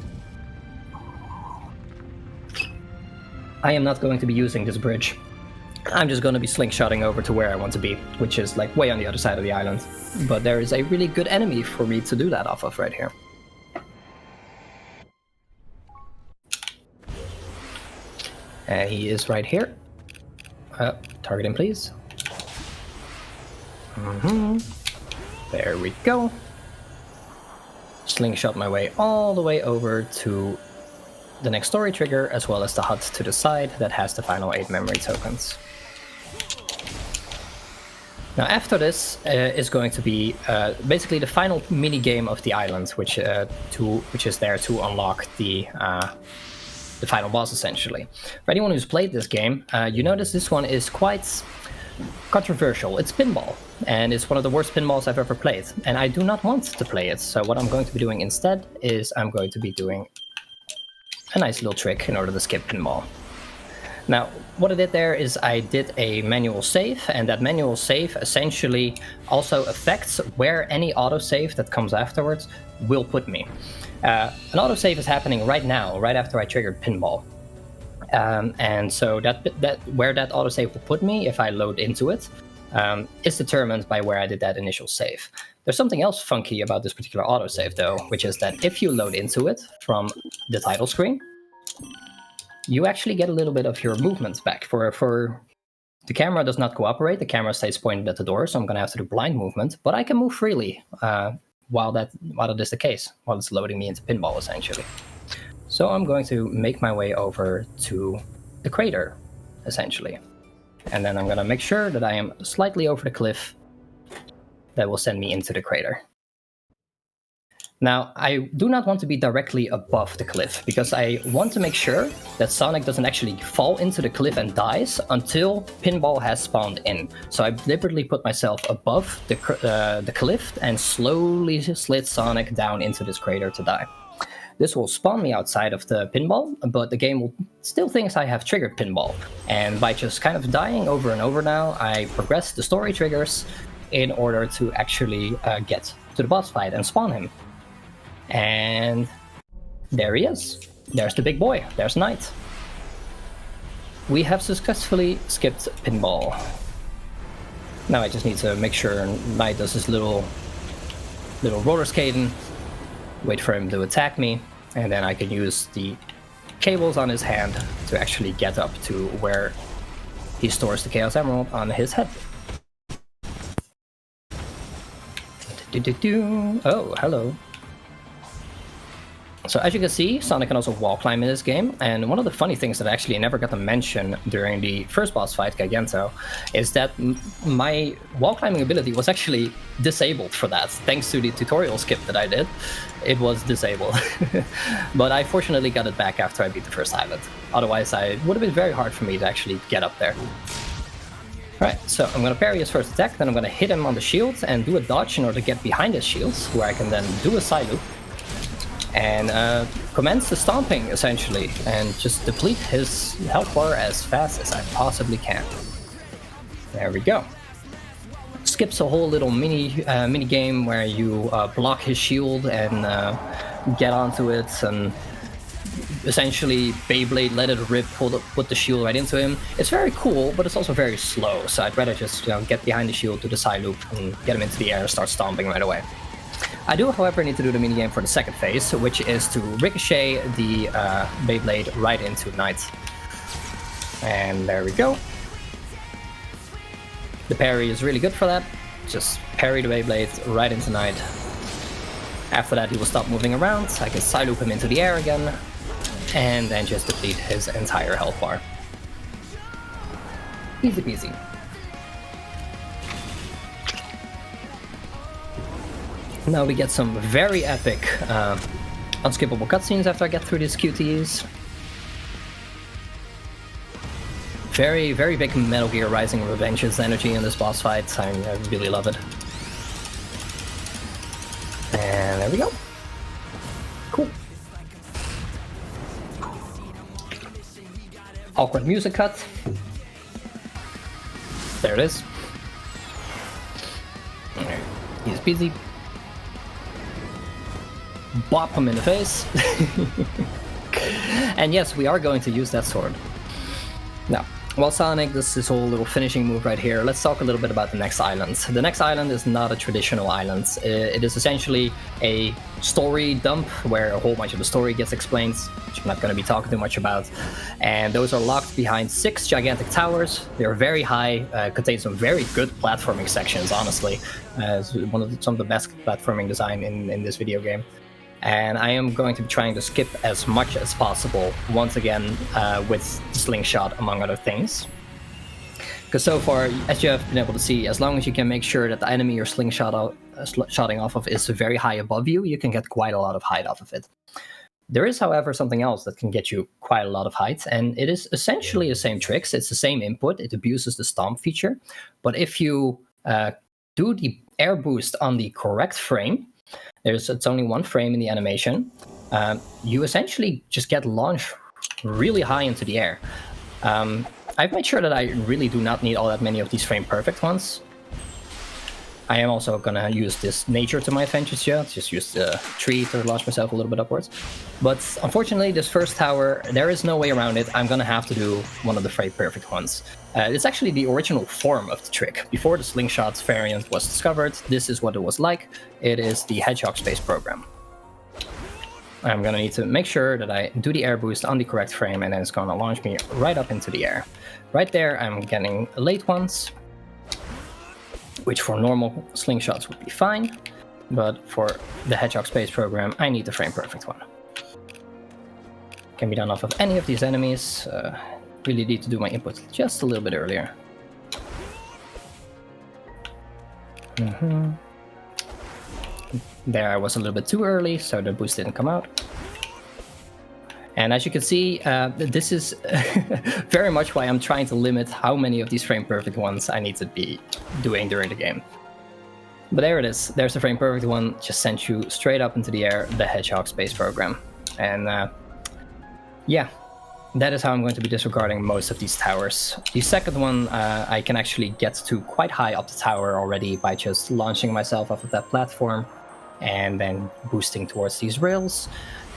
Speaker 1: I am not going to be using this bridge. I'm just going to be slingshotting over to where I want to be, which is like way on the other side of the island. But there is a really good enemy for me to do that off of right here. And he is right here. Target him, please. There we go. Slingshot my way all the way over to the next story trigger, as well as the hut to the side that has the final 8 memory tokens. Now after this is going to be basically the final mini game of the island, which is there to unlock the final boss, essentially. For anyone who's played this game, you notice this one is quite controversial. It's pinball, and it's one of the worst pinballs I've ever played, and I do not want to play it. So what I'm going to be doing instead is I'm going to be doing a nice little trick in order to skip pinball. Now, what I did there is I did a manual save, and that manual save essentially also affects where any autosave that comes afterwards will put me. An autosave is happening right now, right after I triggered pinball. And so that where that autosave will put me if I load into it is determined by where I did that initial save. There's something else funky about this particular autosave, though, which is that if you load into it from the title screen, you actually get a little bit of your movement back. For the camera does not cooperate. The camera stays pointed at the door, so I'm going to have to do blind movement. But I can move freely while that is the case, while it's loading me into pinball, essentially. So I'm going to make my way over to the crater, essentially. And then I'm going to make sure that I am slightly over the cliff that will send me into the crater. Now, I do not want to be directly above the cliff, because I want to make sure that Sonic doesn't actually fall into the cliff and dies until Pinball has spawned in. So I deliberately put myself above the cliff and slowly slid Sonic down into this crater to die. This will spawn me outside of the pinball, but the game will still thinks I have triggered pinball. And by just kind of dying over and over now, I progress the story triggers in order to actually get to the boss fight and spawn him. And there he is. There's the big boy. There's Knight. We have successfully skipped pinball. Now I just need to make sure Knight does his little roller skating. Wait for him to attack me, and then I can use the cables on his hand to actually get up to where he stores the Chaos Emerald on his head. Oh, hello. So as you can see, Sonic can also wall climb in this game, and one of the funny things that I actually never got to mention during the first boss fight, Gigento, is that my wall climbing ability was actually disabled for that. Thanks to the tutorial skip that I did, it was disabled. But I fortunately got it back after I beat the first island. Otherwise, it would have been very hard for me to actually get up there. Alright, so I'm going to parry his first attack, then I'm going to hit him on the shield and do a dodge in order to get behind his shields, where I can then do a side loop. And commence the stomping, essentially, and just deplete his health bar as fast as I possibly can. There we go. Skips a whole little mini game where you block his shield and get onto it, and essentially Beyblade let it rip, put the shield right into him. It's very cool, but it's also very slow, so I'd rather just get behind the shield, do the side loop, and get him into the air and start stomping right away. I do, however, need to do the minigame for the second phase, which is to ricochet the Beyblade right into Knight. And there we go. The parry is really good for that. Just parry the Beyblade right into Knight. After that, he will stop moving around. I can side loop him into the air again, and then just deplete his entire health bar. Easy peasy. Now we get some very epic, unskippable cutscenes after I get through these QTEs. Very, very big Metal Gear Rising Revengeance energy in this boss fight. I really love it. And there we go. Cool. Awkward music cut. There it is. Easy peasy. Bop him in the face. And yes, we are going to use that sword. Now, while Sonic does this whole little finishing move right here, let's talk a little bit about the next island. The next island is not a traditional island. It is essentially a story dump where a whole bunch of the story gets explained, which I'm not going to be talking too much about. And those are locked behind 6 gigantic towers. They're very high, contain some very good platforming sections, honestly. Some of the best platforming design in this video game. And I am going to be trying to skip as much as possible, once again, with the slingshot, among other things. Because so far, as you have been able to see, as long as you can make sure that the enemy you're slingshotting off of is very high above you, you can get quite a lot of height off of it. There is, however, something else that can get you quite a lot of height, and it is essentially the same tricks. It's the same input. It abuses the stomp feature. But if you do the air boost on the correct frame, it's only one frame in the animation, you essentially just get launched really high into the air. I've made sure that I really do not need all that many of these frame perfect ones. I am also going to use this nature to my advantage here, just use the tree to launch myself a little bit upwards. But unfortunately, this first tower, there is no way around it. I'm going to have to do one of the frame perfect ones. It's actually the original form of the trick. Before the slingshot variant was discovered, this is what it was like. It is the Hedgehog Space program. I'm going to need to make sure that I do the air boost on the correct frame, and then it's going to launch me right up into the air. Right there, I'm getting late ones, which for normal slingshots would be fine, but for the Hedgehog Space program, I need the frame perfect one. Can be done off of any of these enemies. Really need to do my input just a little bit earlier. There I was a little bit too early, so the boost didn't come out. And as you can see, this is very much why I'm trying to limit how many of these frame perfect ones I need to be doing during the game. But there it is. There's the frame perfect one, just sent you straight up into the air, the Hedgehog space program. And yeah, that is how I'm going to be disregarding most of these towers. The second one, I can actually get to quite high up the tower already by just launching myself off of that platform and then boosting towards these rails.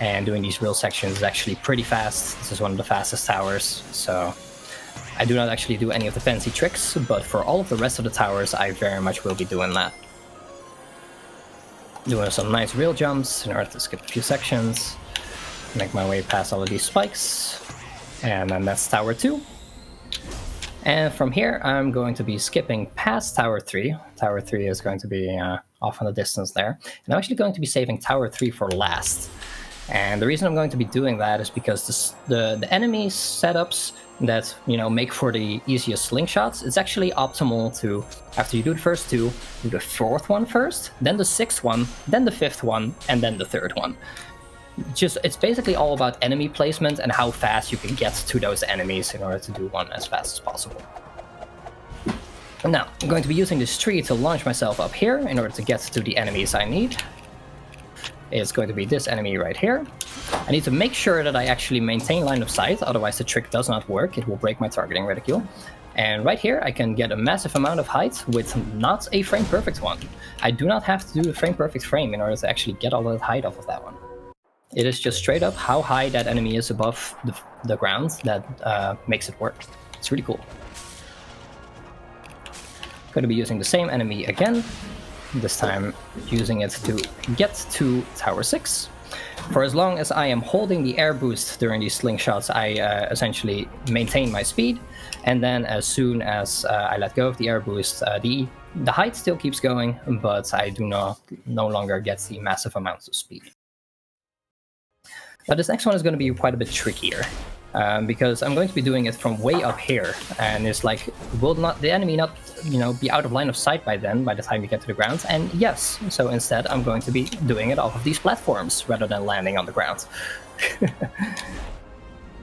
Speaker 1: And doing these rail sections is actually pretty fast. This is one of the fastest towers, so I do not actually do any of the fancy tricks, but for all of the rest of the towers, I very much will be doing that. Doing some nice rail jumps in order to skip a few sections, make my way past all of these spikes, and then that's Tower 2. And from here, I'm going to be skipping past Tower 3. Tower 3 is going to be off in the distance there. And I'm actually going to be saving Tower 3 for last. And the reason I'm going to be doing that is because the enemy setups that, you know, make for the easiest slingshots, it's actually optimal to, after you do the first two, do the fourth one first, then the sixth one, then the fifth one, and then the third one. It's basically all about enemy placement and how fast you can get to those enemies in order to do one as fast as possible. Now, I'm going to be using this tree to launch myself up here in order to get to the enemies I need. It's going to be this enemy right here. I need to make sure that I actually maintain line of sight, otherwise the trick does not work. It will break my targeting reticule. And right here I can get a massive amount of height with not a frame perfect one. I do not have to do a frame perfect frame in order to actually get all that height off of that one. It is just straight up how high that enemy is above the ground that makes it work. It's really cool. Going to be using the same enemy again. This time using it to get to Tower 6. For as long as I am holding the air boost during these slingshots, I essentially maintain my speed, and then as soon as I let go of the air boost, the height still keeps going, but I do no longer get the massive amounts of speed. But this next one is going to be quite a bit trickier. Because I'm going to be doing it from way up here, and it's like, will not the enemy not, you know, be out of line of sight by then, by the time you get to the ground? And yes, so instead I'm going to be doing it off of these platforms rather than landing on the ground.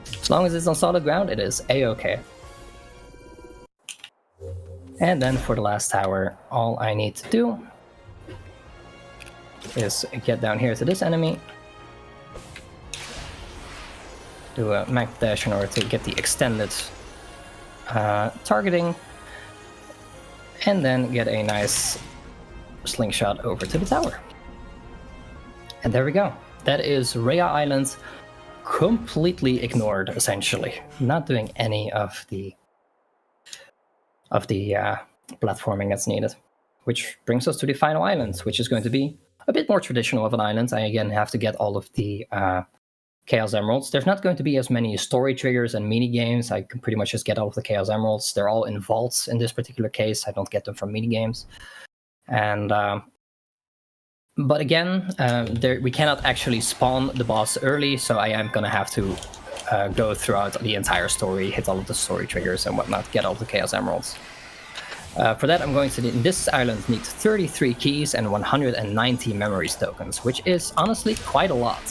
Speaker 1: As long as it's on solid ground, it is a-okay. And then for the last tower, all I need to do is get down here to this enemy, do a max dash in order to get the extended targeting, and then get a nice slingshot over to the tower. And there we go. That is Rhea Island completely ignored, essentially. Not doing any of the platforming that's needed. Which brings us to the final island, which is going to be a bit more traditional of an island. I again have to get all of the Chaos Emeralds. There's not going to be as many story triggers and mini-games. I can pretty much just get all of the Chaos Emeralds. They're all in vaults in this particular case. I don't get them from mini-games. And but again, we cannot actually spawn the boss early, so I am going to have to go throughout the entire story, hit all of the story triggers and whatnot, get all of the Chaos Emeralds. For that, I'm going to, in this island, need 33 keys and 190 memories tokens, which is honestly quite a lot.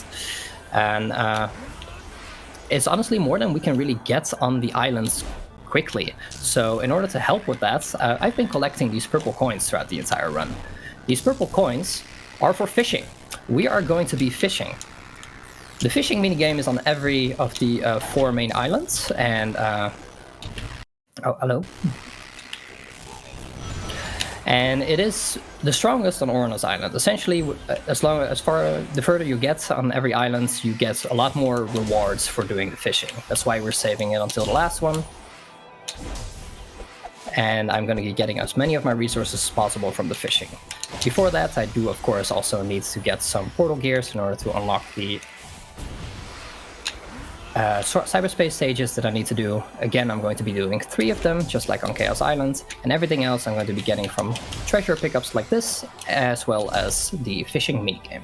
Speaker 1: And it's honestly more than we can really get on the islands quickly. So in order to help with that, I've been collecting these purple coins throughout the entire run. These purple coins are for fishing. We are going to be fishing. The fishing minigame is on every of the 4 main islands, and oh, hello. And it is the strongest on Oronos Island. Essentially, the further you get on every island, you get a lot more rewards for doing the fishing. That's why we're saving it until the last one. And I'm going to be getting as many of my resources as possible from the fishing. Before that, I do, of course, also need to get some portal gears in order to unlock the cyberspace stages that I need to do. Again, I'm going to be doing 3 of them, just like on Chaos Island, and everything else I'm going to be getting from treasure pickups like this, as well as the fishing minigame.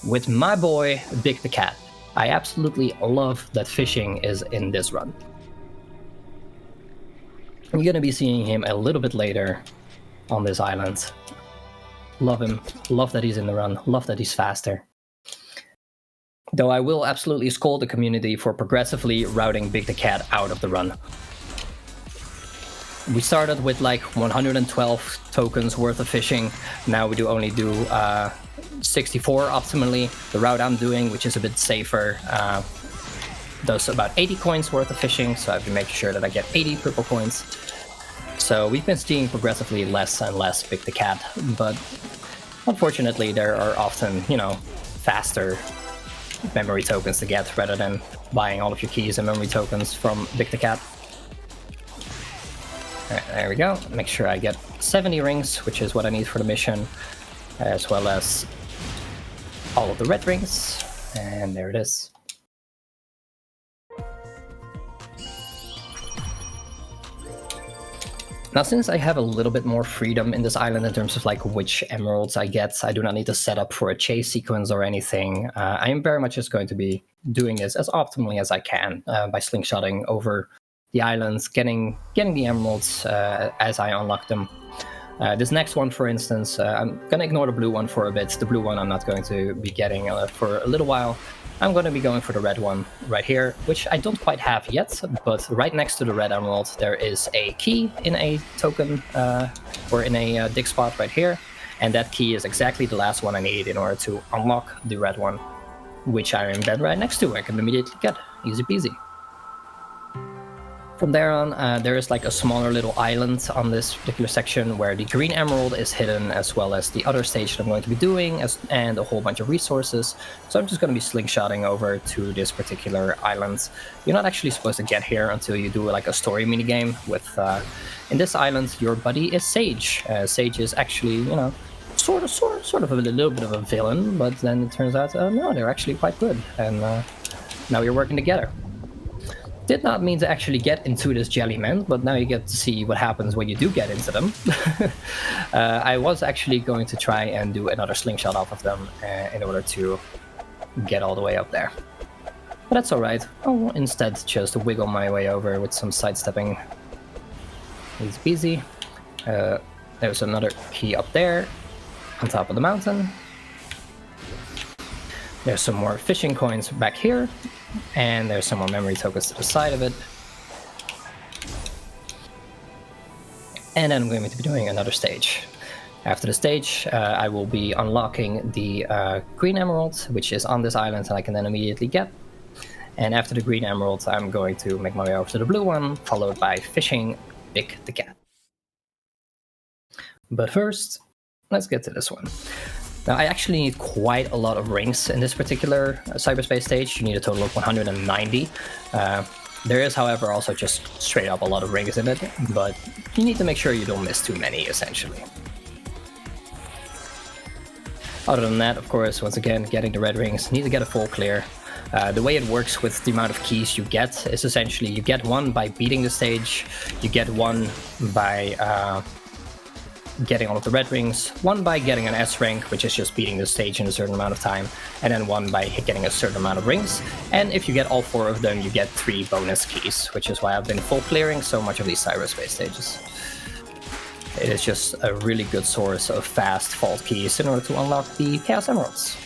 Speaker 1: With my boy, Big the Cat. I absolutely love that fishing is in this run. You're going to be seeing him a little bit later on this island. Love him. Love that he's in the run. Love that he's faster. Though I will absolutely scold the community for progressively routing Big the Cat out of the run. We started with like 112 tokens worth of fishing. Now we only do 64 optimally. The route I'm doing, which is a bit safer, does about 80 coins worth of fishing, so I've been making sure that I get 80 purple coins. So we've been seeing progressively less and less Big the Cat, but unfortunately there are often, you know, faster memory tokens to get rather than buying all of your keys and memory tokens from Big the Cat. Alright, there we go. Make sure I get 70 rings, which is what I need for the mission, as well as all of the red rings, and there it is. Now, since I have a little bit more freedom in this island in terms of like which emeralds I get, I do not need to set up for a chase sequence or anything. I am very much just going to be doing this as optimally as I can by slingshotting over the islands, getting the emeralds as I unlock them. This next one, for instance, I'm going to ignore the blue one for a bit. The blue one I'm not going to be getting for a little while. I'm going to be going for the red one right here, which I don't quite have yet, but right next to the red emerald there is a key in a token, or in a dig spot right here, and that key is exactly the last one I need in order to unlock the red one, which I am then right next to. I can immediately get. Easy peasy. From there on, there is like a smaller little island on this particular section where the green emerald is hidden, as well as the other stage that I'm going to be doing, and a whole bunch of resources. So I'm just going to be slingshotting over to this particular island. You're not actually supposed to get here until you do like a story minigame with, in this island, your buddy is Sage. Sage is actually, you know, sort of a little bit of a villain, but then it turns out, no, they're actually quite good, and now you're working together. Did not mean to actually get into this jelly man, but now you get to see what happens when you do get into them. I was actually going to try and do another slingshot off of them in order to get all the way up there. But that's alright. I'll instead just wiggle my way over with some sidestepping. Easy peasy. There's another key up there on top of the mountain. There's some more fishing coins back here. And there's some more memory tokens to the side of it. And then I'm going to be doing another stage. After the stage, I will be unlocking the green emerald, which is on this island, and I can then immediately get. And after the green emerald, I'm going to make my way over to the blue one, followed by fishing Big the Cat. But first, let's get to this one. Now, I actually need quite a lot of rings in this particular cyberspace stage. You need a total of 190. There is, however, also just straight up a lot of rings in it, but you need to make sure you don't miss too many, essentially. Other than that, of course, once again, getting the red rings, need to get a full clear. The way it works with the amount of keys you get is essentially you get one by beating the stage, you get one by getting all of the red rings, one by getting an S rank, which is just beating the stage in a certain amount of time, and then one by getting a certain amount of rings. And if you get all 4 of them, you get 3 bonus keys, which is why I've been full clearing so much of these cyberspace stages. It is just a really good source of fast vault keys in order to unlock the Chaos Emeralds.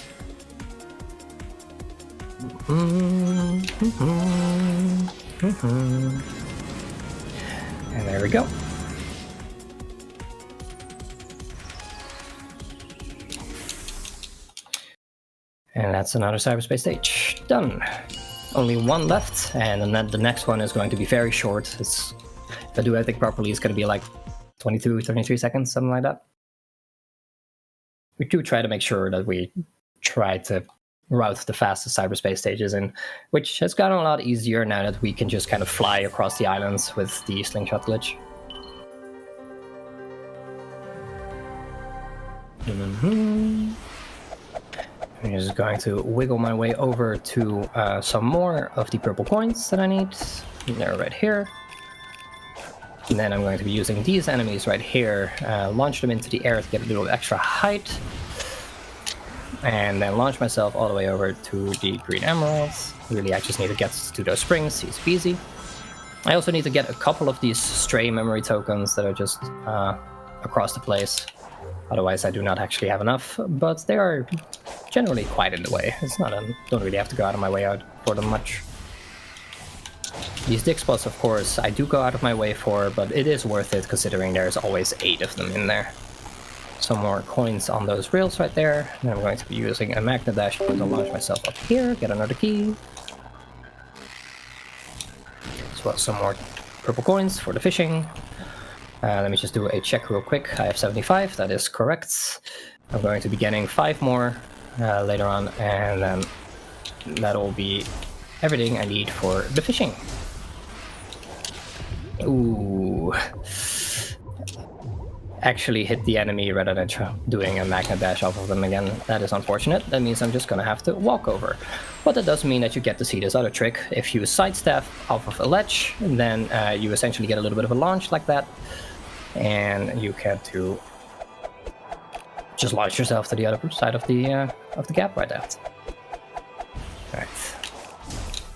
Speaker 1: And there we go. And that's another cyberspace stage. Done. Only one left, and then the next one is going to be very short. If I do everything properly, it's going to be like 22, 23 seconds, something like that. We do try to make sure that we try to route the fastest cyberspace stages in, which has gotten a lot easier now that we can just kind of fly across the islands with the slingshot glitch. I'm just going to wiggle my way over to some more of the purple coins that I need. They're right here. And then I'm going to be using these enemies right here, launch them into the air to get a little extra height. And then launch myself all the way over to the green emeralds. Really, I just need to get to those springs, easy peasy. I also need to get a couple of these stray memory tokens that are just across the place. Otherwise, I do not actually have enough, but they are generally quite in the way. It's not don't really have to go out of my way out for them much. These dig spots, of course, I do go out of my way for, but it is worth it considering there's always 8 of them in there. Some more coins on those rails right there. And I'm going to be using a magnet dash to launch myself up here, get another key. As well as some more purple coins for the fishing. Let me just do a check real quick. I have 75, that is correct. I'm going to be getting 5 more later on, and then that'll be everything I need for the fishing. Ooh. Actually hit the enemy rather than doing a magnet dash off of them again. That is unfortunate. That means I'm just gonna have to walk over. But that does mean that you get to see this other trick. If you sidestep off of a ledge, then you essentially get a little bit of a launch like that. And you get to just launch yourself to the other side of the gap right there. Right.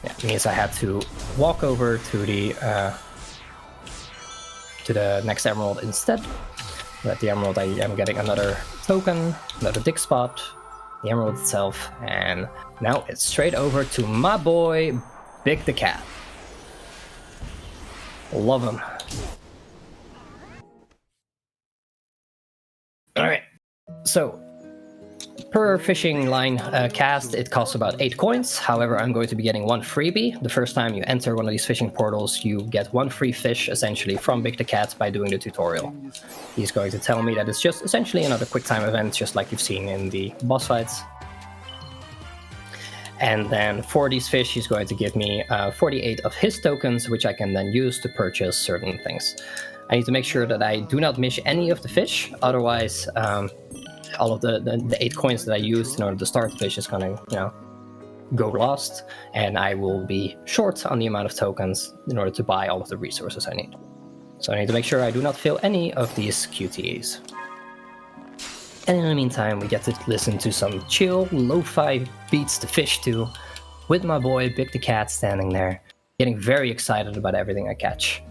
Speaker 1: Yeah, it means I had to walk over to the next emerald instead. At the emerald I am getting another token, another dig spot, the emerald itself, and now it's straight over to my boy Big the Cat. Love him. Alright, so per fishing line cast, it costs about 8 coins. However, I'm going to be getting 1 freebie. The first time you enter one of these fishing portals, you get 1 free fish, essentially, from Big the Cat by doing the tutorial. He's going to tell me that it's just essentially another quick time event, just like you've seen in the boss fights. And then for these fish, he's going to give me 48 of his tokens, which I can then use to purchase certain things. I need to make sure that I do not miss any of the fish, otherwise all of the 8 coins that I used in order to start the fish is gonna, go lost, and I will be short on the amount of tokens in order to buy all of the resources I need. So I need to make sure I do not fail any of these QTEs. And in the meantime, we get to listen to some chill, lo-fi beats to fish to, with my boy Big the Cat standing there, getting very excited about everything I catch.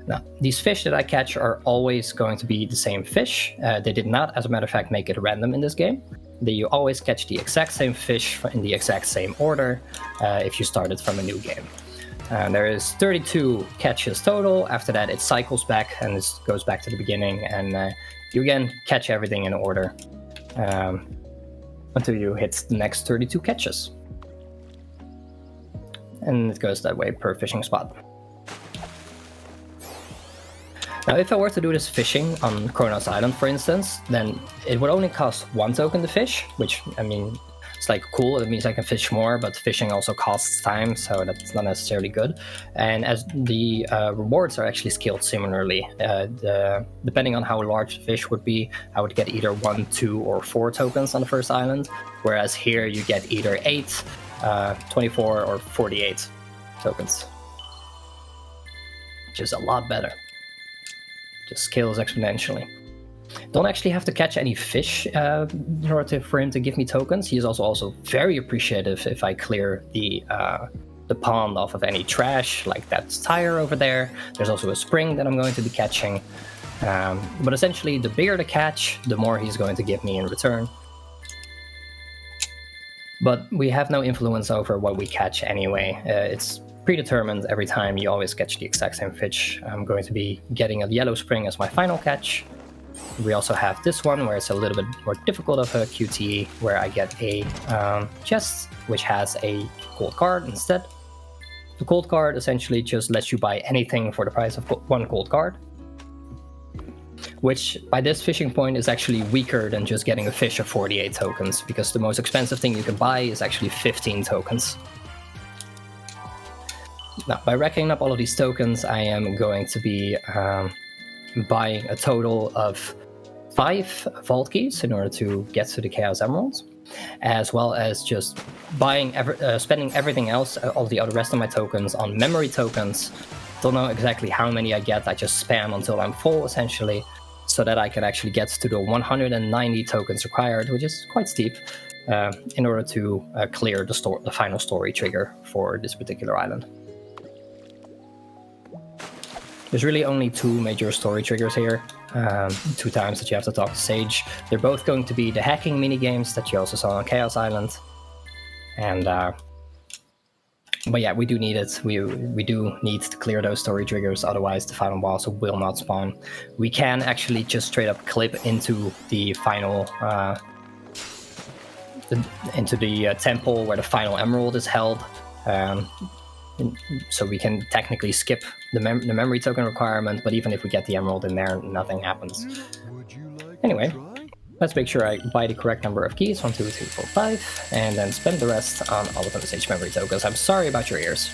Speaker 1: Now, these fish that I catch are always going to be the same fish. They did not, as a matter of fact, make it random in this game. You always catch the exact same fish in the exact same order if you started from a new game. There is 32 catches total. After that, it cycles back and it goes back to the beginning, and you again catch everything in order until you hit the next 32 catches. And it goes that way per fishing spot. Now, if I were to do this fishing on Kronos Island, for instance, then it would only cost 1 token to fish, which, I mean, it's like cool, it means I can fish more, but fishing also costs time, so that's not necessarily good. And as the rewards are actually scaled similarly, depending on how large the fish would be, I would get either 1, 2, or 4 tokens on the first island, whereas here you get either 8, 24, or 48 tokens, which is a lot better. Just scales exponentially. Don't actually have to catch any fish in order for him to give me tokens. He is also very appreciative if I clear the pond off of any trash, like that tire over there. There's also a spring that I'm going to be catching. But essentially, the bigger the catch, the more he's going to give me in return. But we have no influence over what we catch anyway. It's predetermined every time. You always catch the exact same fish. I'm going to be getting a yellow spring as my final catch. We also have this one where it's a little bit more difficult of a QTE, where I get a chest which has a gold card instead. The gold card essentially just lets you buy anything for the price of 1 gold card, which by this fishing point is actually weaker than just getting a fish of 48 tokens, because the most expensive thing you can buy is actually 15 tokens. Now, by racking up all of these tokens, I am going to be buying a total of 5 vault keys in order to get to the Chaos Emeralds, as well as just buying spending everything else, all the rest of my tokens, on memory tokens. Don't know exactly how many I get. I just spam until I'm full, essentially, so that I can actually get to the 190 tokens required, which is quite steep, in order to clear the final story trigger for this particular island. There's really only two major story triggers here. 2 times that you have to talk to Sage. They're both going to be the hacking minigames that you also saw on Chaos Island. And but yeah, we do need it. We do need to clear those story triggers, otherwise the final boss will not spawn. We can actually just straight up clip into the final temple where the final emerald is held. So we can technically skip the memory token requirement, but even if we get the emerald in there, nothing happens. Anyway, let's make sure I buy the correct number of keys, 1, 2, 3, 4, 5, and then spend the rest on all of those Sage memory tokens. I'm sorry about your ears.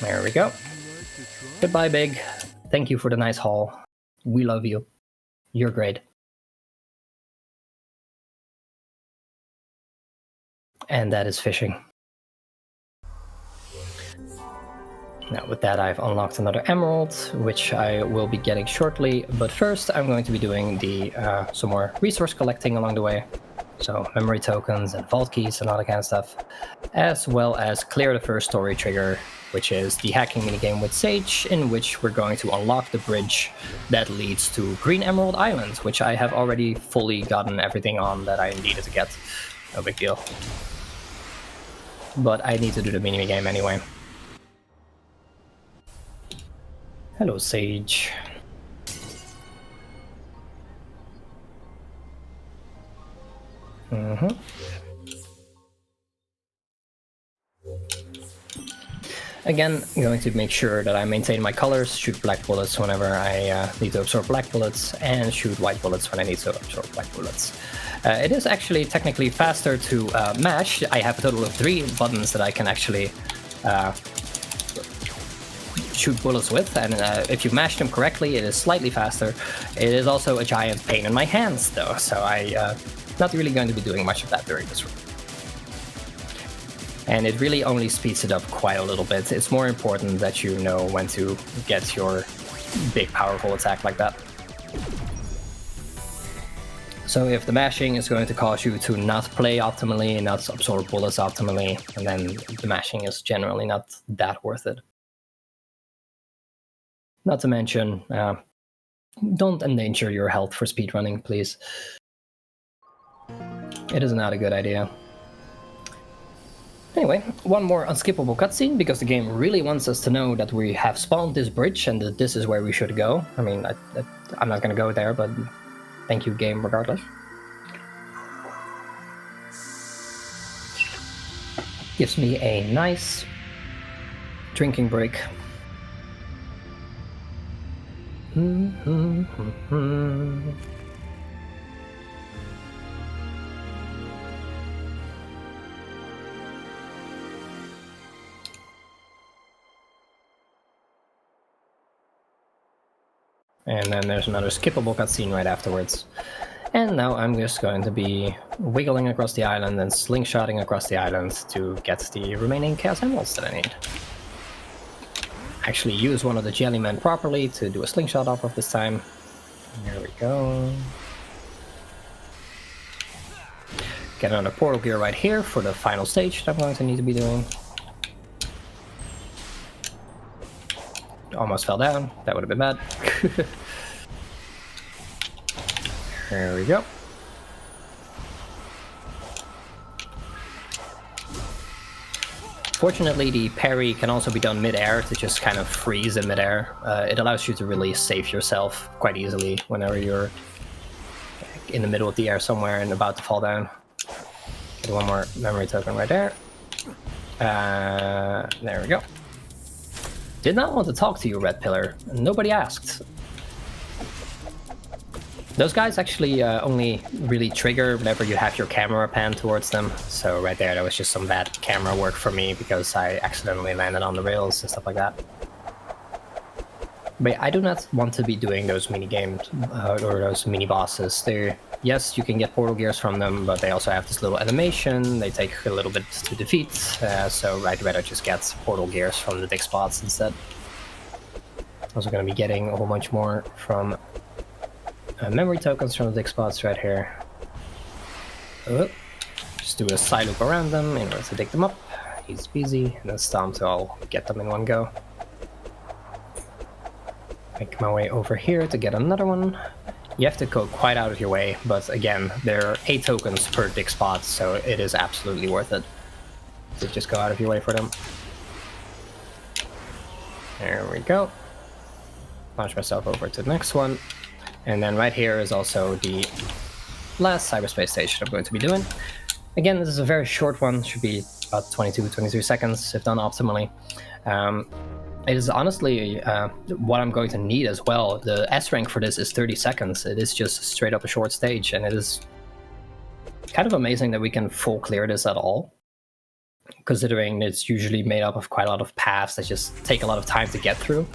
Speaker 1: There we go. Goodbye, Big. Thank you for the nice haul. We love you. You're great. And that is fishing. Now with that I've unlocked another emerald, which I will be getting shortly, but first I'm going to be doing some more resource collecting along the way. So memory tokens and vault keys and all that kind of stuff, as well as clear the first story trigger, which is the hacking minigame with Sage, in which we're going to unlock the bridge that leads to Green Emerald Island, which I have already fully gotten everything on that I needed to get. No big deal. But I need to do the minigame anyway. Hello, Sage. Again, I'm going to make sure that I maintain my colors, shoot black bullets whenever I need to absorb black bullets, and shoot white bullets when I need to absorb white bullets. It is actually technically faster to mash. I have a total of 3 buttons that I can actually shoot bullets with, and if you mash them correctly, it is slightly faster. It is also a giant pain in my hands, though, so I'm not really going to be doing much of that during this run. And it really only speeds it up quite a little bit. It's more important that you know when to get your big, powerful attack like that. So if the mashing is going to cause you to not play optimally, not absorb bullets optimally, and then the mashing is generally not that worth it. Not to mention, don't endanger your health for speedrunning, please. It is not a good idea. Anyway, one more unskippable cutscene, because the game really wants us to know that we have spawned this bridge and that this is where we should go. I mean, I'm not going to go there, but thank you, game, regardless. Gives me a nice drinking break. And then there's another skippable cutscene right afterwards. And now I'm just going to be wiggling across the island and slingshotting across the island to get the remaining Chaos Emeralds that I need. Actually use one of the Jellymen properly to do a slingshot off of this time. There we go. Get another portal gear right here for the final stage that I'm going to need to be doing. Almost fell down. That would have been bad. There we go. Fortunately, the parry can also be done mid-air to just kind of freeze in mid-air. It allows you to really save yourself quite easily whenever you're in the middle of the air somewhere and about to fall down. Get one more memory token right there. There we go. Did not want to talk to you, Red Pillar. Nobody asked. Those guys actually only really trigger whenever you have your camera pan towards them. So right there, that was just some bad camera work for me because I accidentally landed on the rails and stuff like that. But I do not want to be doing those mini games or those mini bosses. Yes, you can get portal gears from them, but they also have this little animation. They take a little bit to defeat, so I'd rather just get portal gears from the big spots instead. Also going to be getting a whole bunch more from memory tokens from the big spots right here. Just do a side loop around them in order to dig them up. Easy peasy, and then stomp to all get them in one go. Make my way over here to get another one. You have to go quite out of your way, but again, there are 8 tokens per dig spot, so it is absolutely worth it to just go out of your way for them. There we go. Launch myself over to the next one. And then right here is also the last cyberspace stage that I'm going to be doing. Again, this is a very short one, should be about 22-23 seconds if done optimally. It is honestly what I'm going to need as well. The S rank for this is 30 seconds. It is just straight up a short stage, and it is kind of amazing that we can full clear this at all, considering it's usually made up of quite a lot of paths that just take a lot of time to get through.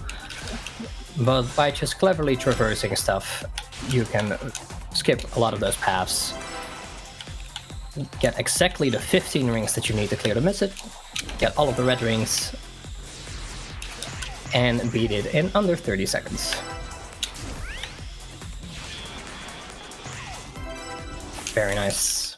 Speaker 1: But by just cleverly traversing stuff, you can skip a lot of those paths, get exactly the 15 rings that you need to clear to miss it, get all of the red rings, and beat it in under 30 seconds. Very nice.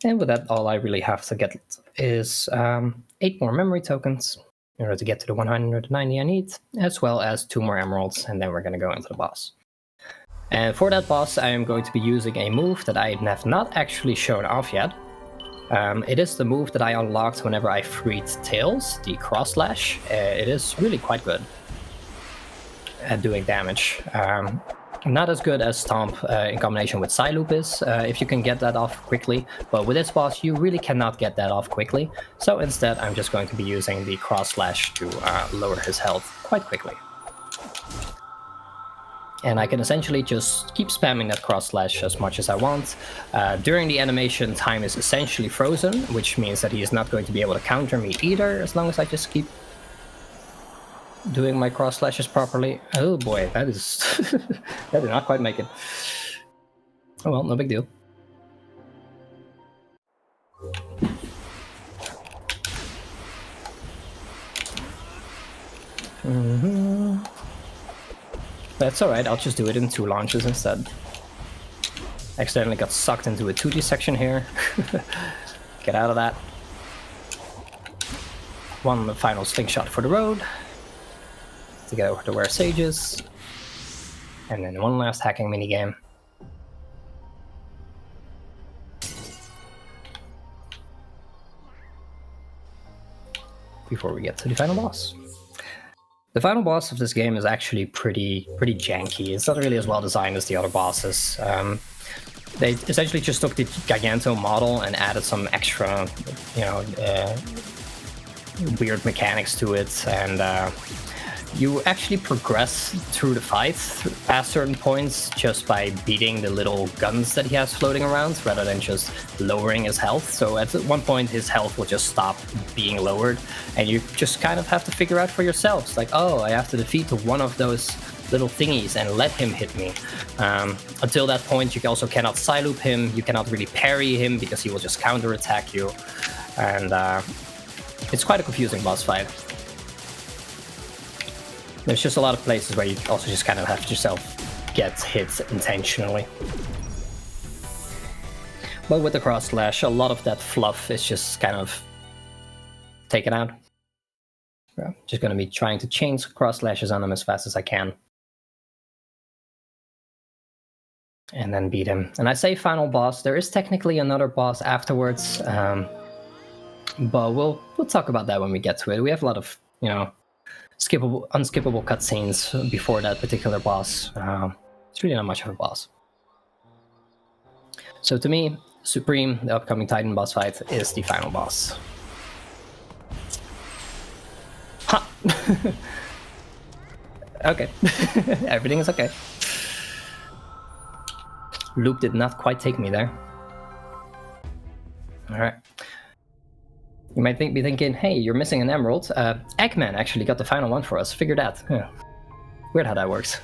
Speaker 1: And with that, all I really have to get is 8 more memory tokens in order to get to the 190 I need, as well as 2 more emeralds, and then we're going to go into the boss. And for that boss, I am going to be using a move that I have not actually shown off yet. It is the move that I unlocked whenever I freed Tails, the Cross Slash. It is really quite good at doing damage. Not as good as Stomp in combination with Psyloop is, if you can get that off quickly, but with this boss you really cannot get that off quickly, so instead I'm just going to be using the Cross Slash to lower his health quite quickly. And I can essentially just keep spamming that Cross Slash as much as I want. During the animation, time is essentially frozen, which means that he is not going to be able to counter me either, as long as I just keep doing my cross slashes properly. Oh boy, that is that did not quite make it. Oh well, no big deal. That's alright, I'll just do it in 2 launches instead. Accidentally got sucked into a 2D section here. Get out of that. One final slingshot for the road to get over to where Sage is, and then one last hacking minigame. Before we get to the final boss. The final boss of this game is actually pretty janky. It's not really as well designed as the other bosses. They essentially just took the Giganto model and added some extra, weird mechanics to it, and you actually progress through the fight past certain points just by beating the little guns that he has floating around, rather than just lowering his health. So at one point his health will just stop being lowered, and you just kind of have to figure out for yourselves, like, oh, I have to defeat one of those little thingies and let him hit me. Until that point, you also cannot Psyloop him, you cannot really parry him because he will just counterattack you, and it's quite a confusing boss fight. There's just a lot of places where you also just kind of have to yourself get hit intentionally. But with the Cross Slash, a lot of that fluff is just kind of taken out. I'm just going to be trying to change Cross Slashes on him as fast as I can. And then beat him. And I say final boss, there is technically another boss afterwards. But we'll talk about that when we get to it. We have a lot of, unskippable cutscenes before that particular boss. It's really not much of a boss. So to me, Supreme, the upcoming Titan boss fight, is the final boss. Ha! Okay. Everything is okay. Loop did not quite take me there. Alright. You might be thinking, hey, you're missing an emerald. Eggman actually got the final one for us. Figure that. Yeah. Weird how that works.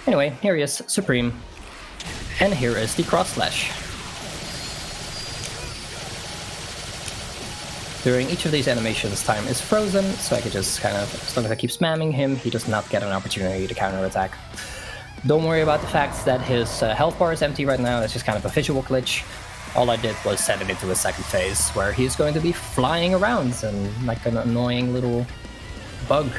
Speaker 1: Anyway, here he is, Supreme. And here is the Cross Slash. During each of these animations, time is frozen, so I can just kind of, as long as I keep spamming him, he does not get an opportunity to counterattack. Don't worry about the fact that his health bar is empty right now. That's just kind of a visual glitch. All I did was set it into a second phase, where he's going to be flying around and like an annoying little bug.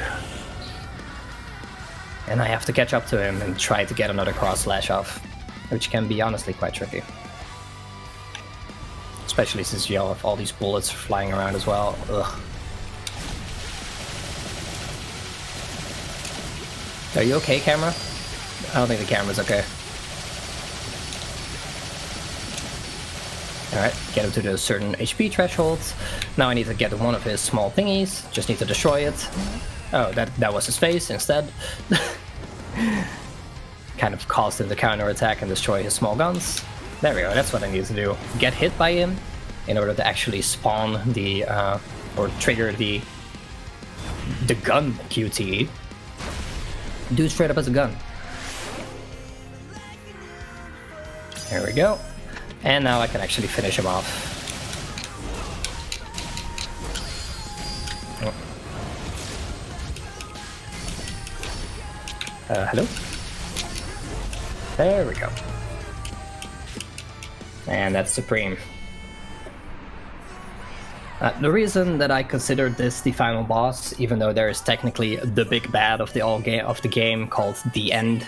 Speaker 1: And I have to catch up to him and try to get another cross slash off, which can be honestly quite tricky. Especially since you have all these bullets flying around as well. Ugh. Are you okay, camera? I don't think the camera's okay. Alright, get him to the certain HP threshold. Now I need to get one of his small thingies. Just need to destroy it. Oh, that was his face instead. Kind of caused him to counterattack and destroy his small guns. There we go, that's what I need to do. Get hit by him in order to actually spawn the, or trigger the gun QTE. Do it straight up as a gun. There we go. And now I can actually finish him off. Hello? There we go. And that's Supreme. The reason that I considered this the final boss, even though there is technically the big bad of the game called The End,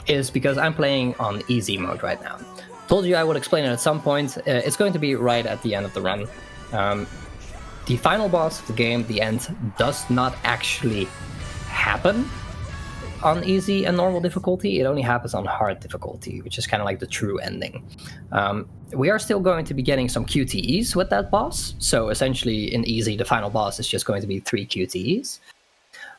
Speaker 1: is because I'm playing on easy mode right now. Told you I would explain it at some point. It's going to be right at the end of the run. The final boss of the game, The End, does not actually happen on easy and normal difficulty. It only happens on hard difficulty, which is kind of like the true ending. We are still going to be getting some QTEs with that boss. So essentially in easy, the final boss is just going to be 3 QTEs.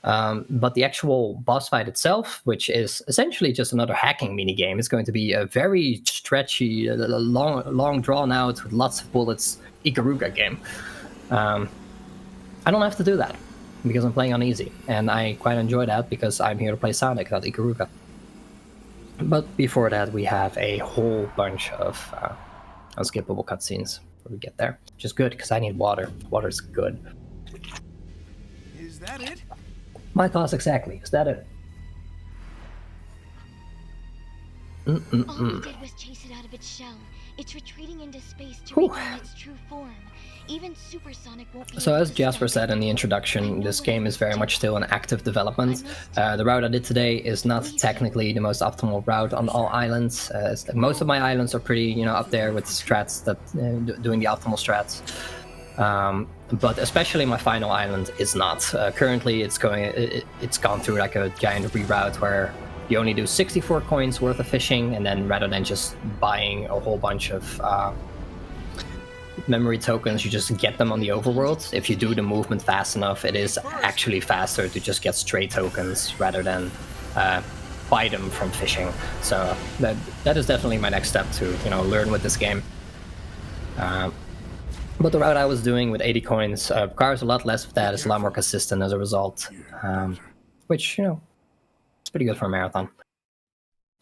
Speaker 1: But the actual boss fight itself, which is essentially just another hacking minigame, is going to be a very stretchy, long drawn out with lots of bullets Ikaruga game. I don't have to do that because I'm playing on easy, and I quite enjoy that because I'm here to play Sonic, not Ikaruga. But before that, we have a whole bunch of unskippable cutscenes before we get there, which is good because I need water. Water's good.
Speaker 3: Is that it?
Speaker 1: My thoughts exactly. Is that it?
Speaker 2: All we did was chase it out of its shell. It's retreating into space to regain its true form. Even supersonic won't be.
Speaker 1: So as Jasper said in the introduction, this game is very much still in active development. The route I did today is not technically the most optimal route on all islands. Most of my islands are pretty, up there with strats that doing the optimal strats. But especially my final island is not. Currently, it's gone through like a giant reroute where you only do 64 coins worth of fishing, and then rather than just buying a whole bunch of memory tokens, you just get them on the overworld. If you do the movement fast enough, it is actually faster to just get straight tokens rather than buy them from fishing. So that is definitely my next step to learn with this game. But the route I was doing with 80 coins requires a lot less of that. It's a lot more consistent as a result, which it's pretty good for a marathon.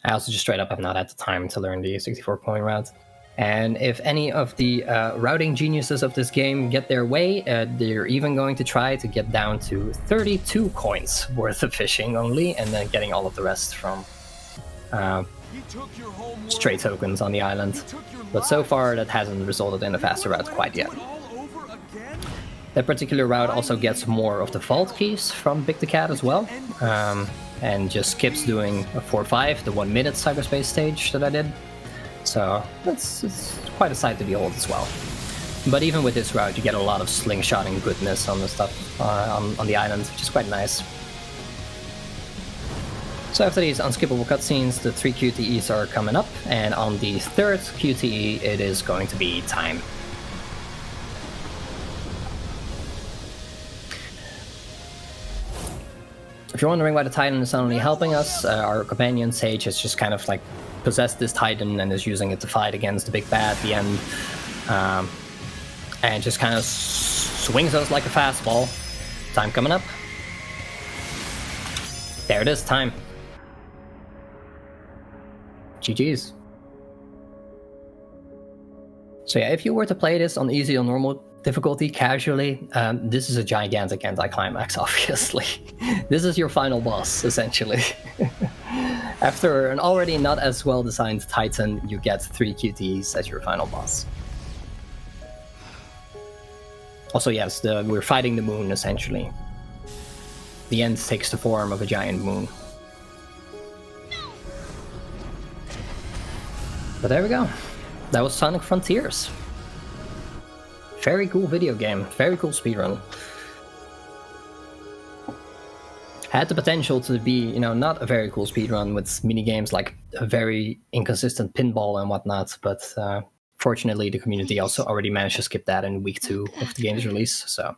Speaker 1: I also just straight up have not had the time to learn the 64 coin route. And if any of the routing geniuses of this game get their way, they're even going to try to get down to 32 coins worth of fishing only, and then getting all of the rest from straight tokens on the island. But so far that hasn't resulted in a faster route quite yet. That particular route also gets more of the vault keys from Big the Cat as well, and just skips doing a 4-5, the 1 minute cyberspace stage that I did. So it's quite a sight to behold as well. But even with this route, you get a lot of slingshotting goodness on the stuff on the island, which is quite nice. So after these unskippable cutscenes, the 3 QTEs are coming up, and on the 3rd QTE, it is going to be time. If you're wondering why the Titan is suddenly helping us, our companion Sage has just kind of like possessed this Titan and is using it to fight against the big bad at the end, and just kind of swings us like a fastball. Time coming up. There it is, time. GG's. So yeah, if you were to play this on easy or normal difficulty casually, this is a gigantic anticlimax, obviously. This is your final boss, essentially. After an already not as well designed Titan, you get 3 QTEs as your final boss. Also, yes, we're fighting the moon, essentially. The end takes the form of a giant moon. But there we go. That was Sonic Frontiers. Very cool video game. Very cool speedrun. Had the potential to be, you know, not a very cool speedrun with mini games like a very inconsistent pinball and whatnot, but fortunately the community also already managed to skip that in week 2 of the game's release, so.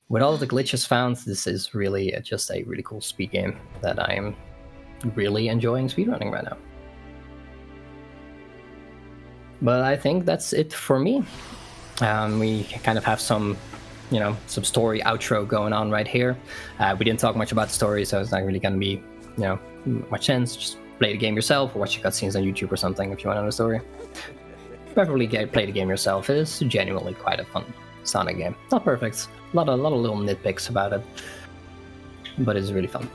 Speaker 1: With all of the glitches found, this is really just a really cool speed game that I am really enjoying speedrunning right now. But I think that's it for me. We kind of have some, you know, some story outro going on right here. We didn't talk much about the story, so it's not really going to be, you know, much sense. Just play the game yourself or watch the cutscenes on YouTube or something if you want to know the story. Preferably play the game yourself. It is genuinely quite a fun Sonic game. Not perfect. A lot of little nitpicks about it, but it's really fun.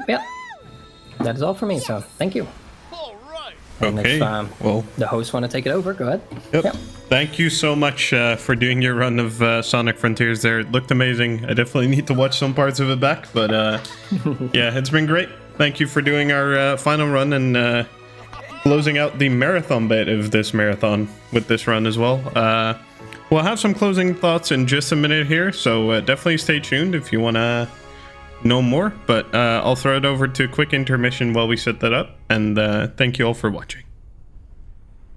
Speaker 1: Yeah, that is all for me. So thank you. And
Speaker 4: okay,
Speaker 1: if
Speaker 4: well,
Speaker 1: the hosts want to take it over, go ahead.
Speaker 4: Yep. Thank you so much for doing your run of Sonic Frontiers there. It looked amazing. I definitely need to watch some parts of it back, but yeah, it's been great. Thank you for doing our final run and closing out the marathon bit of this marathon with this run as well. We'll have some closing thoughts in just a minute here, so definitely stay tuned if you want to know more, but I'll throw it over to a quick intermission while we set that up, and thank you all for watching.